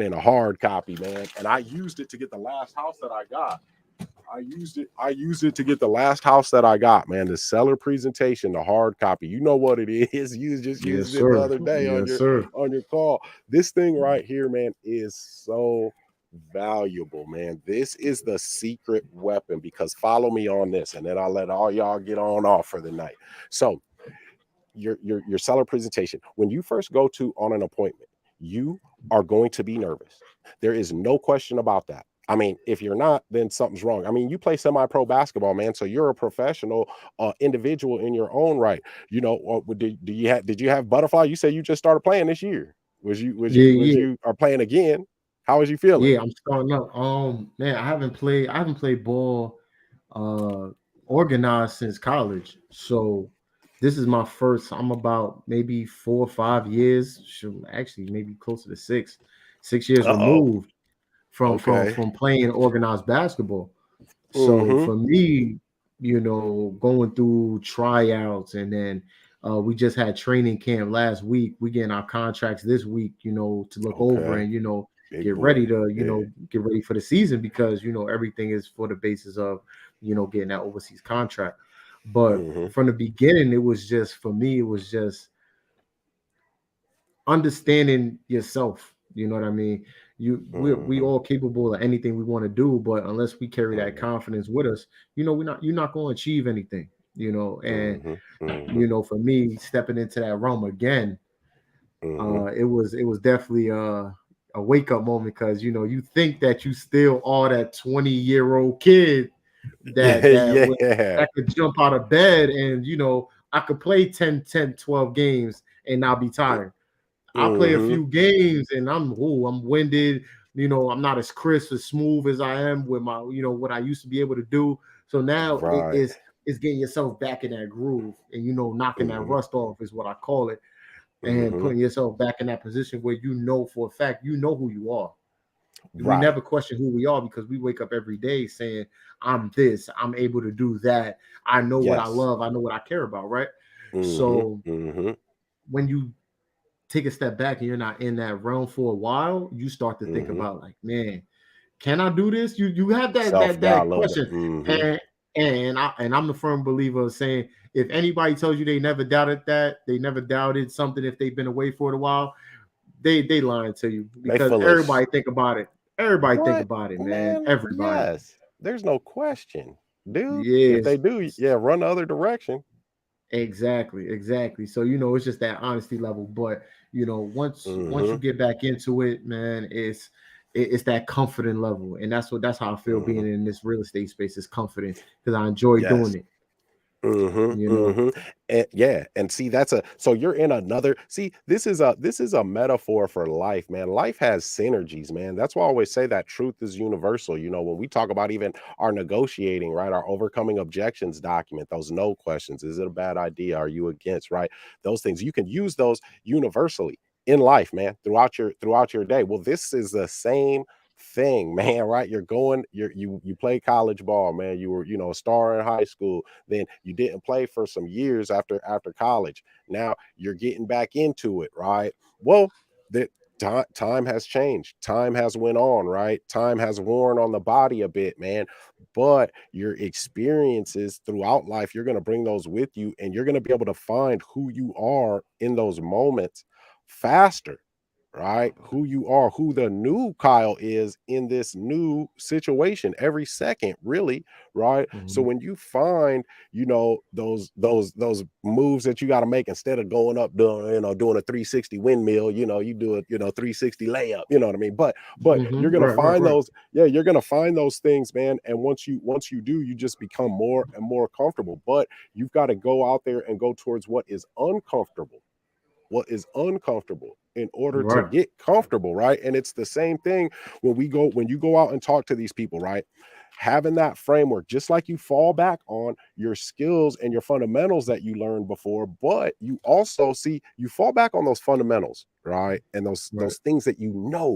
in a hard copy, man, and I used it to get the last house that I got. I used it to get the last house that I got, man. The seller presentation, the hard copy. You know what it is. You just Yes, used it the sir. other day on Yes, your sir. on your call. This thing right here, man, is so valuable, man. This is the secret weapon, because follow me on this, and then I'll let all y'all get on off for the night. So your seller presentation, when you first go to on an appointment, you are going to be nervous. There is no question about that. I mean, if you're not, then something's wrong. I mean, you play semi-pro basketball, man, so you're a professional individual in your own right. You know, did you have butterfly? You said you just started playing this year. Yeah, Was yeah, you are playing again? How was you feeling? yeah. I'm starting up. Man, I haven't played ball uh organized since college. So this is my first. I'm about maybe 4 or 5 years, actually maybe closer to 6 years Uh-oh. removed Okay. from playing organized basketball. So Mm-hmm. for me, going through tryouts, and then we just had training camp last week. We getting our contracts this week, to look over Okay. and Big get ready boy. to Yeah. get ready for the season, because everything is for the basis of getting that overseas contract. But Mm-hmm. from the beginning, it was just, for me, it was just understanding yourself. You know what I mean? We Mm-hmm. all capable of anything we want to do, but unless we carry that Mm-hmm. confidence with us, you're not going to achieve anything. And Mm-hmm. Mm-hmm. for me, stepping into that realm again, Mm-hmm. it was definitely a wake up moment, because you think that you still are that 20-year-old kid that that would Yeah. that could jump out of bed, and I could play 12 games and not be tired. I play a Mm-hmm. few games and I'm winded. I'm not as crisp, as smooth as I am with my, what I used to be able to do. So now Right. it's getting yourself back in that groove, and knocking that Mm-hmm. rust off is what I call it, and Mm-hmm. putting yourself back in that position where for a fact who you are. We Right. never question who we are, because we wake up every day saying, I'm this, I'm able to do that. I know what I Yes. love, I know what I care about, right? Mm-hmm. So Mm-hmm. when you take a step back and you're not in that realm for a while, you start to think Mm-hmm. about, like, man, can I do this? You have Self-doubt that a little bit. question. Mm-hmm. And I'm the firm believer of saying, if anybody tells you they never doubted that, they never doubted something, if they've been away for a while, they lying to you, They because foolish. everybody think about it. Everybody think What? about it, man. Man, Everybody. yes. There's no question. Dude, if they Yes. do, yeah, run the other direction. Exactly, exactly. So it's just that honesty level. But once you Mm-hmm. get back into it, man, it's that confident level, and that's how I feel Mm-hmm. being in this real estate space, is confident, because I enjoy doing Yes. it. Mm-hmm. You know, Mm-hmm. And yeah, and see, that's a so you're in another see, this is a metaphor for life, man. Life has synergies, man. That's why I always say that truth is universal. You know, when we talk about even our negotiating, right? Our overcoming objections document, those no questions. Is it a bad idea? Are you against, right? Those things. You can use those universally in life, man, throughout your day. Well, this is the same thing, man, right? You play college ball, man. You were, a star in high school, then you didn't play for some years after college. Now you're getting back into it, right? Well, the time has changed. Time has went on, right? Time has worn on the body a bit, man. But your experiences throughout life, you're going to bring those with you, and you're going to be able to find who you are in those moments faster, right? Who you are, who the new Kyle is in this new situation every second, really, right? So mhm. when you find, those moves that you got to make, instead of going up doing, doing a 360 windmill, you do a, 360 layup, you know what I mean? But you're gonna Right, right, find right. those, yeah, you're gonna find those things, man. And once you do, you just become more and more comfortable. But you've got to go out there and go towards what is uncomfortable in order to Right. get comfortable, right? And it's the same thing when you go out and talk to these people, right? Having that framework, just like you fall back on your skills and your fundamentals that you learned before, but you also see you fall back on those fundamentals, right? And Right. those things that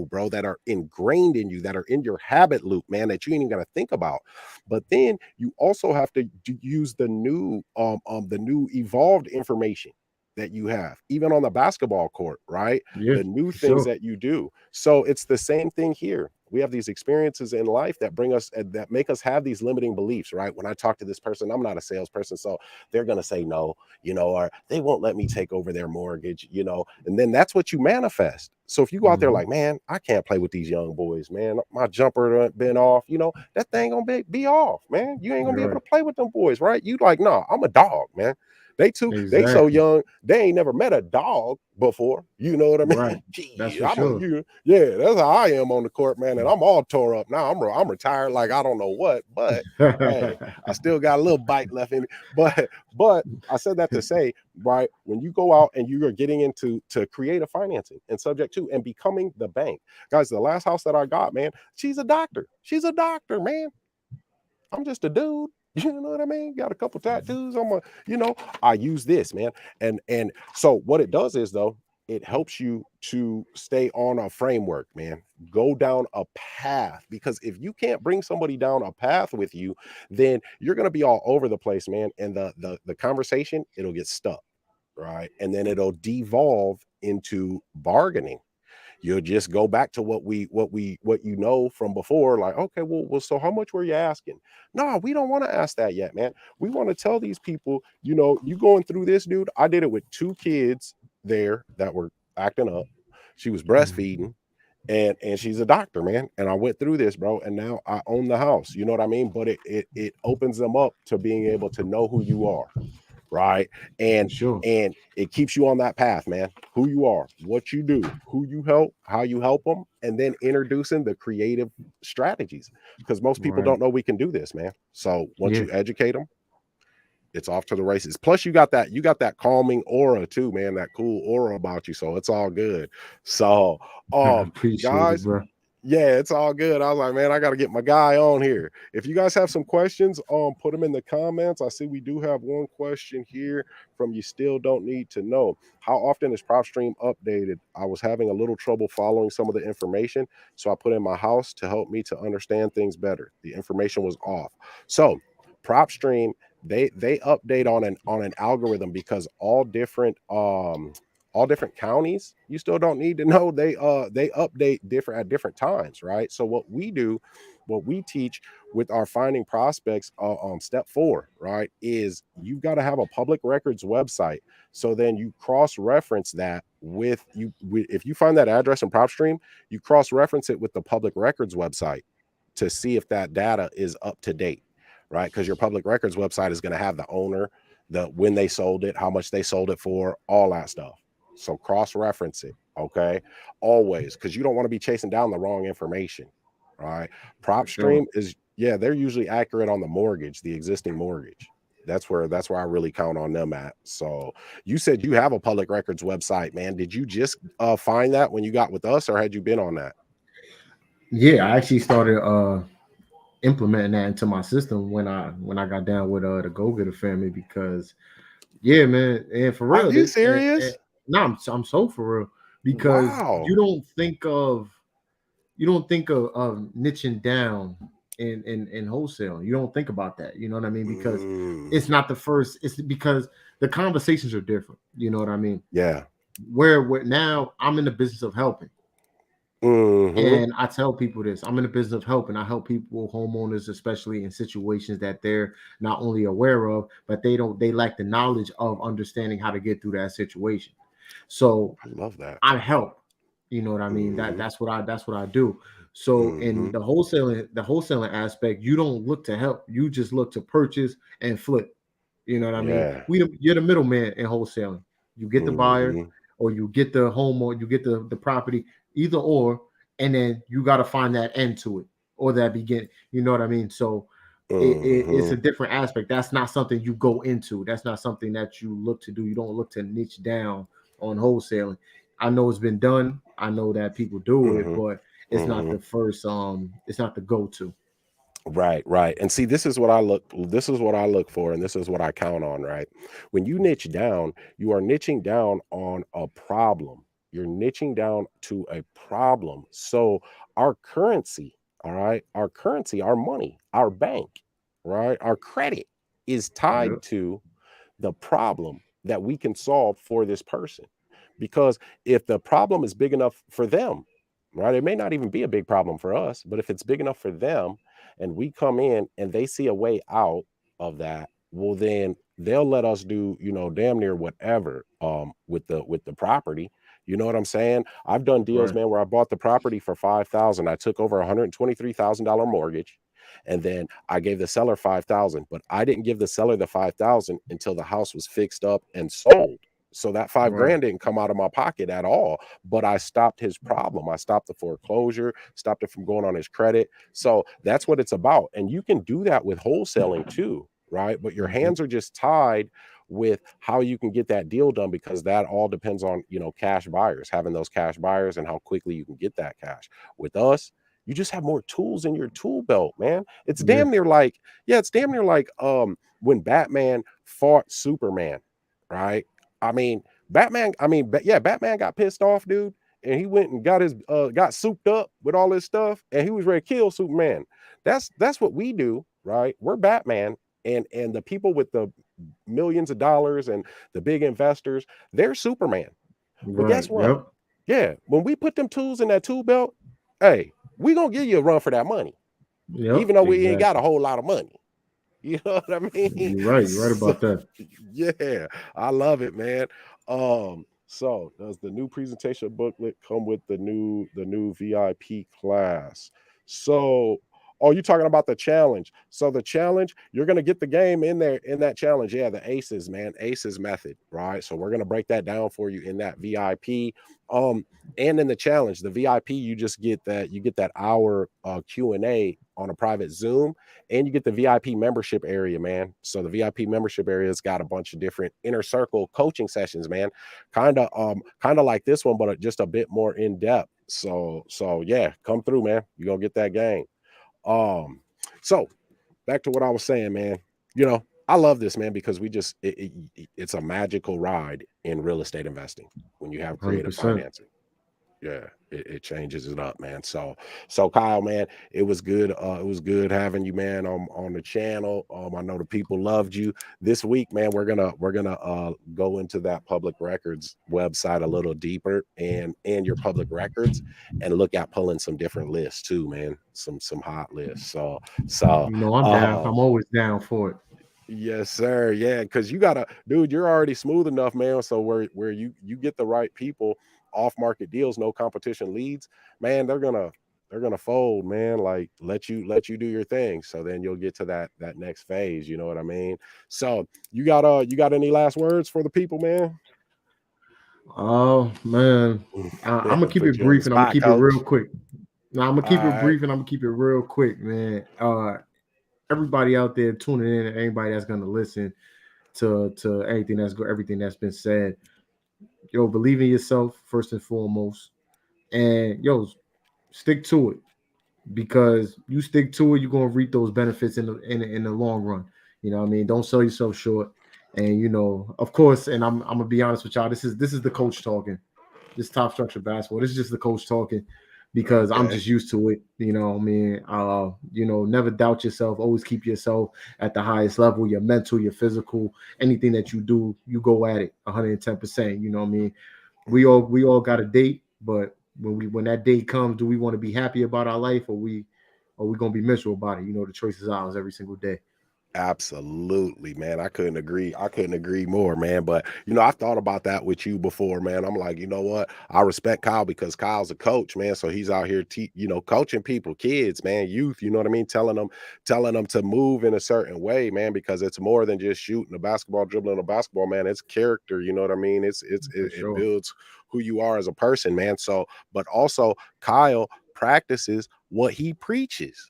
bro, that are ingrained in you, that are in your habit loop, man, that you ain't even got to think about. But then you also have to use the new evolved information that you have, even on the basketball court, right? Yeah, The new for things sure. that you do. So it's the same thing here. We have these experiences in life that bring us, that make us have these limiting beliefs, right? When I talk to this person, I'm not a salesperson, so they're going to say no, or they won't let me take over their mortgage, and then that's what you manifest. So if you go out there Mhm. like, man, I can't play with these young boys, man, my jumper done been off, that thing gonna be off, man. You ain't gonna be able Right. to play with them boys, right? You like, no, I'm a dog, man. They so Exactly. young, they ain't never met a dog before. You know what I Right. mean? That's Gee, for sure. yeah, that's how I am on the court, man. And I'm all tore up now. I'm retired like I don't know what, but hey, I still got a little bite left in me. But I said that to say, right, when you go out and you are getting into to creative financing and subject to and becoming the bank, guys, the last house that I got, man, she's a doctor. She's a doctor, man. I'm just a dude. You know what I mean? Got a couple tattoos on my, I use this, man. And so what it does is though, it helps you to stay on a framework, man. Go down a path because if you can't bring somebody down a path with you, then you're gonna be all over the place, man. And the conversation, it'll get stuck, right? And then it'll devolve into bargaining. You'll just go back to what you know from before, like, okay, well, so how much were you asking? No, we don't want to ask that yet, man. We want to tell these people, you going through this, dude. I did it with two kids there that were acting up. She was Mhm. breastfeeding and she's a doctor, man. And I went through this, bro, and now I own the house. You know what I mean? But it opens them up to being able to know who you are, right? For And sure. and it keeps you on that path, man. Who you are, what you do, who you help, how you help them, and then introducing the creative strategies. Because most people Right. don't know we can do this, man. So once Yeah. you educate them, it's off to the races. Plus, you got that calming aura too, man. That cool aura about you. So it's all good. So, I um, appreciate it, guys, bro. yeah, it's all good. I was like, man, I got to get my guy on here. If you guys have some questions, put them in the comments. I see we do have one question here from you still don't need to know. How often is PropStream updated? I was having a little trouble following some of the information, so I put in my house to help me to understand things better. The information was off. So, PropStream they update on an algorithm because all different counties, you still don't need to know, they update different at different times, right? So what we teach with our finding prospects, step 4, right, is you've got to have a public records website. So then you cross reference that if you find that address in PropStream, you cross reference it with the public records website to see if that data is up to date, right? Because your public records website is going to have the owner, the when they sold it, how much they sold it for, all that stuff. So cross reference it, okay? Always, because you don't want to be chasing down the wrong information, right? For sure. PropStream is, yeah, they're usually accurate on the mortgage, the existing mortgage. That's where I really count on them at. So you said you have a public records website, man. Did you just find that when you got with us, or had you been on that? Yeah, I actually started implementing that into my system when I got down with the GoGetter family because yeah, man, and for Are real, you and serious? no, I'm so for real because Wow. you don't think of niching down in wholesale. You don't think about that. You know what I mean? Because Mm, it's not the first. It's because the conversations are different. You know what I mean? yeah. Where now I'm in the business of helping. Hmm. And I tell people this: I'm in the business of helping. I help people, homeowners, especially in situations that they're not only aware of, but they lack the knowledge of understanding how to get through that situation. So I love that. I help. You know what I mean? Hmm. That's what I do. So in Hmm. the wholesaling aspect, you don't look to help. You just look to purchase and flip. You know what I mean? Yeah. You're the middleman in wholesaling. You get the buyer, Hmm. or you get the home, or you get the property, either or, and then you got to find that end to it or that beginning. You know what I mean? So it's Hmm. a different aspect. That's not something you go into. That's not something that you look to do. You don't look to niche down on wholesaling. I know it's been done. I know that people do it, Hmm. but it's not Hmm. the first. It's not the go to. Right, right. And see, this is what I look for, and this is what I count on, right? When you niche down, you are niching down on a problem. You're niching down to a problem. So our currency, all right, our currency, our money, our bank, right, our credit is tied Yep. to the problem that we can solve for this person. Because if the problem is big enough for them, right, it may not even be a big problem for us, but if it's big enough for them and we come in and they see a way out of that, well, then they'll let us do, damn near whatever with the property. You know what I'm saying? I've done deals, Right. man, where I bought the property for 5,000. I took over $123,000 mortgage. And then I gave the seller 5,000, but I didn't give the seller the 5,000 until the house was fixed up and sold. So that 5 grand Right. didn't come out of my pocket at all, but I stopped his problem. I stopped the foreclosure, stopped it from going on his credit. So that's what it's about. And you can do that with wholesaling too, right? But your Mhm. hands are just tied with how you can get that deal done, because that all depends on, cash buyers, having those cash buyers and how quickly you can get that cash. With us, you just have more tools in your tool belt, man. It's Yeah. damn near like, yeah, it's damn near like when Batman fought Superman, right? I mean, yeah, Batman got pissed off, dude, and he went and got souped up with all this stuff, and he was ready to kill Superman. That's what we do, right? We're Batman, and the people with the millions of dollars and the big investors, they're Superman. But guess Right. what? Yep. Yeah, when we put them tools in that tool belt, hey, we gonna give you a run for that money, even Yep. though we ain't got a Exactly. whole lot of money. You know what I mean? You're right. You're right So about that. yeah, I love it, man. So does the new presentation booklet come with the new VIP class? So, oh, you talking about the challenge? So the challenge, you're gonna get the game in there in that challenge. Yeah, the ACEs, man, ACEs method, right? So we're gonna break that down for you in that VIP. And in the challenge, the VIP, you get that hour Q&A on a private Zoom, and you get the VIP membership area, man. So the VIP membership area has got a bunch of different inner circle coaching sessions, man. Kind of like this one, but just a bit more in depth. So yeah, come through, man. You're gonna get that game. Um, so back to what I was saying, man. I love this, man, because it's a magical ride in real estate investing when you have Hundred creative percent. financing. Yeah, it changes it up, man. So Kyle, man, it was good. It was good having you, man, on the channel. I know the people loved you. This week, man, we're gonna go into that public records website a little deeper, and your public records, and look at pulling some different lists too, man. Some hot lists. So You know, I'm down. uh I'm always down for it. yes, sir. Yeah, because you gotta, dude, you're already smooth enough, man. So where you get the right people, off market deals, no competition leads, man, they're gonna fold, man. Like let you do your thing. So then you'll get to that next phase. You know what I mean? So you got any last words for the people, man? Oh man, I'm gonna keep Put it you on the brief and I'm gonna spot, keep it real coach. quick. Now I'm gonna All keep it right. brief and I'm gonna keep it real quick, man. Everybody out there tuning in, and anybody that's gonna listen to everything that's been said, yo, believe in yourself first and foremost, and yo, stick to it because you stick to it, you're gonna reap those benefits in the long run. You know what I mean? Don't sell yourself short. And of course, and I'm gonna be honest with y'all. This is the coach talking. This top structure basketball. This is just the coach talking because I'm Okay. just used to it. You know what I mean? Never doubt yourself. Always keep yourself at the highest level, your mental, your physical, anything that you do, you go at it 110%. You know what I mean? We all got a date, but when that date comes, do we want to be happy about our life, or we gonna be miserable about it? The choice is ours every single day. Absolutely, man. I couldn't agree. I couldn't agree more, man. But I thought about that with you before, man. I'm like, you know what? I respect Kyle because Kyle's a coach, man. So he's out here, coaching people, kids, man, youth. You know what I mean? Telling them to move in a certain way, man. Because it's more than just shooting a basketball, dribbling a basketball, man. It's character. You know what I mean? For It sure. builds who you are as a person, man. So, but also Kyle practices what he preaches.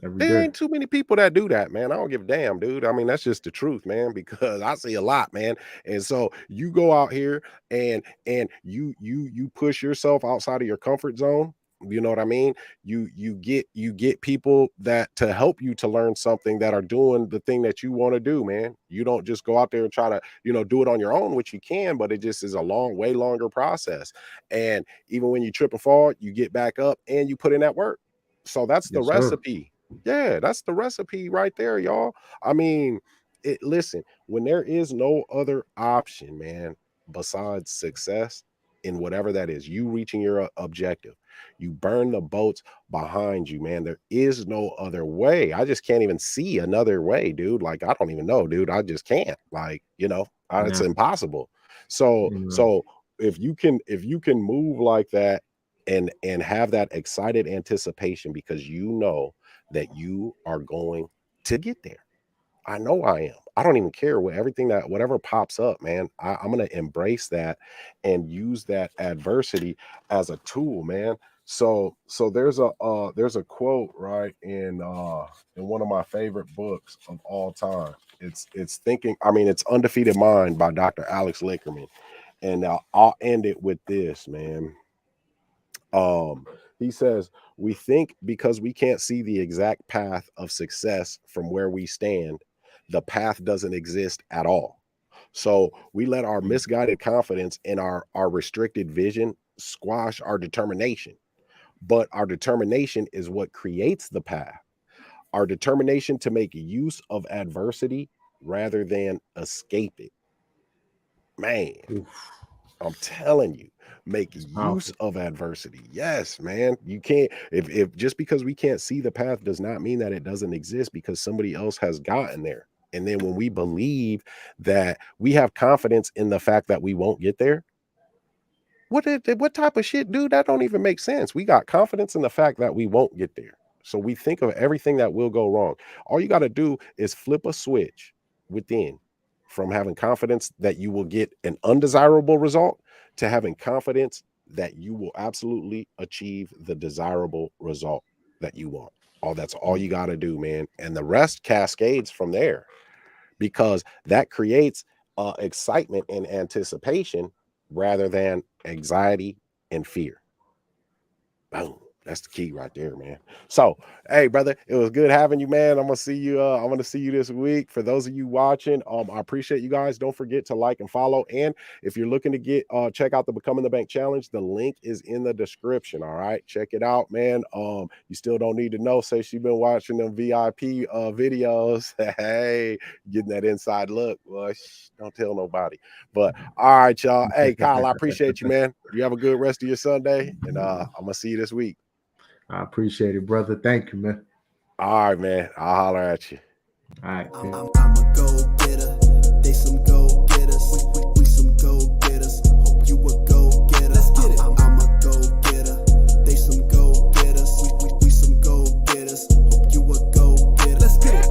Every There day. ain't too many people that do that, man. I don't give a damn, dude. I mean, that's just the truth, man, because I see a lot, man. And so you go out here and you push yourself outside of your comfort zone. You know what I mean? You get people that to help you to learn something that are doing the thing that you want to do, man. You don't just go out there and try to, do it on your own, which you can, but it just is a way longer process. And even when you trip and fall, you get back up and you put in that work. So that's the Yes, sir. recipe. Yeah, that's the recipe right there, y'all. I mean, listen, when there is no other option, man, besides success in whatever that is, you reaching your objective, you burn the boats behind you, man. There is no other way. I just can't even see another way, dude. Like, I don't even know, dude. I just can't. Like, it's Nah. impossible. So, You know. so if you can move like that and have that excited anticipation because that you are going to get there. I know I am. I don't even care what everything that whatever pops up, man. I'm gonna embrace that and use that adversity as a tool, man. So there's a quote right in one of my favorite books of all time. It's thinking. I mean, it's Undefeated Mind by Dr. Alex Lickerman, and I'll end it with this, man. He says, we think because we can't see the exact path of success from where we stand, the path doesn't exist at all. So we let our misguided confidence and our restricted vision squash our determination. But our determination is what creates the path. Our determination to make use of adversity rather than escape it. Man, Oof, I'm telling you, make it's use powerful. of adversity. Yes, man. You can't, if just because we can't see the path does not mean that it doesn't exist because somebody else has gotten there. And then when we believe that we have confidence in the fact that we won't get there, what type of shit, dude? That don't even make sense. We got confidence in the fact that we won't get there. So we think of everything that will go wrong. All you got to do is flip a switch within from having confidence that you will get an undesirable result to having confidence that you will absolutely achieve the desirable result that you want. That's all you got to do, man. And the rest cascades from there because that creates excitement and anticipation rather than anxiety and fear. Boom. That's the key right there, man. So, hey, brother, it was good having you, man. I'm gonna see you. I'm gonna see you this week. For those of you watching, I appreciate you guys. Don't forget to like and follow. And if you're looking to get check out the Becoming the Bank Challenge, the link is in the description. All right, check it out, man. You still don't need to know. Say she's been watching them VIP videos. Hey, getting that inside look. Well, don't tell nobody. But all right, y'all. Hey, Kyle, I appreciate you, man. You have a good rest of your Sunday, and I'm gonna see you this week. I appreciate it, brother. Thank you, man. All right, man. I'll holler at you. All right, man. I'm a go-getter. They some go-getters. We some go-getters. Hope you a go-getter. Let's get it. I'm a go-getter. They some go-getters. We some go-getters. Hope you a go-getter. Let's get it.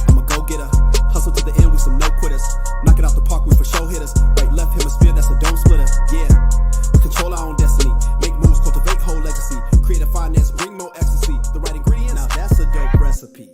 I'm a go-getter. Hustle to the end. We some no-quitters. Knock it out the park. We for show hitters. Right, left hemisphere. That's a dome splitter. Yeah. We control our own destiny. Make moves. Cultivate whole legacy. Creative finance. Bring more ecstasy. The right ingredients. Now that's a dope recipe.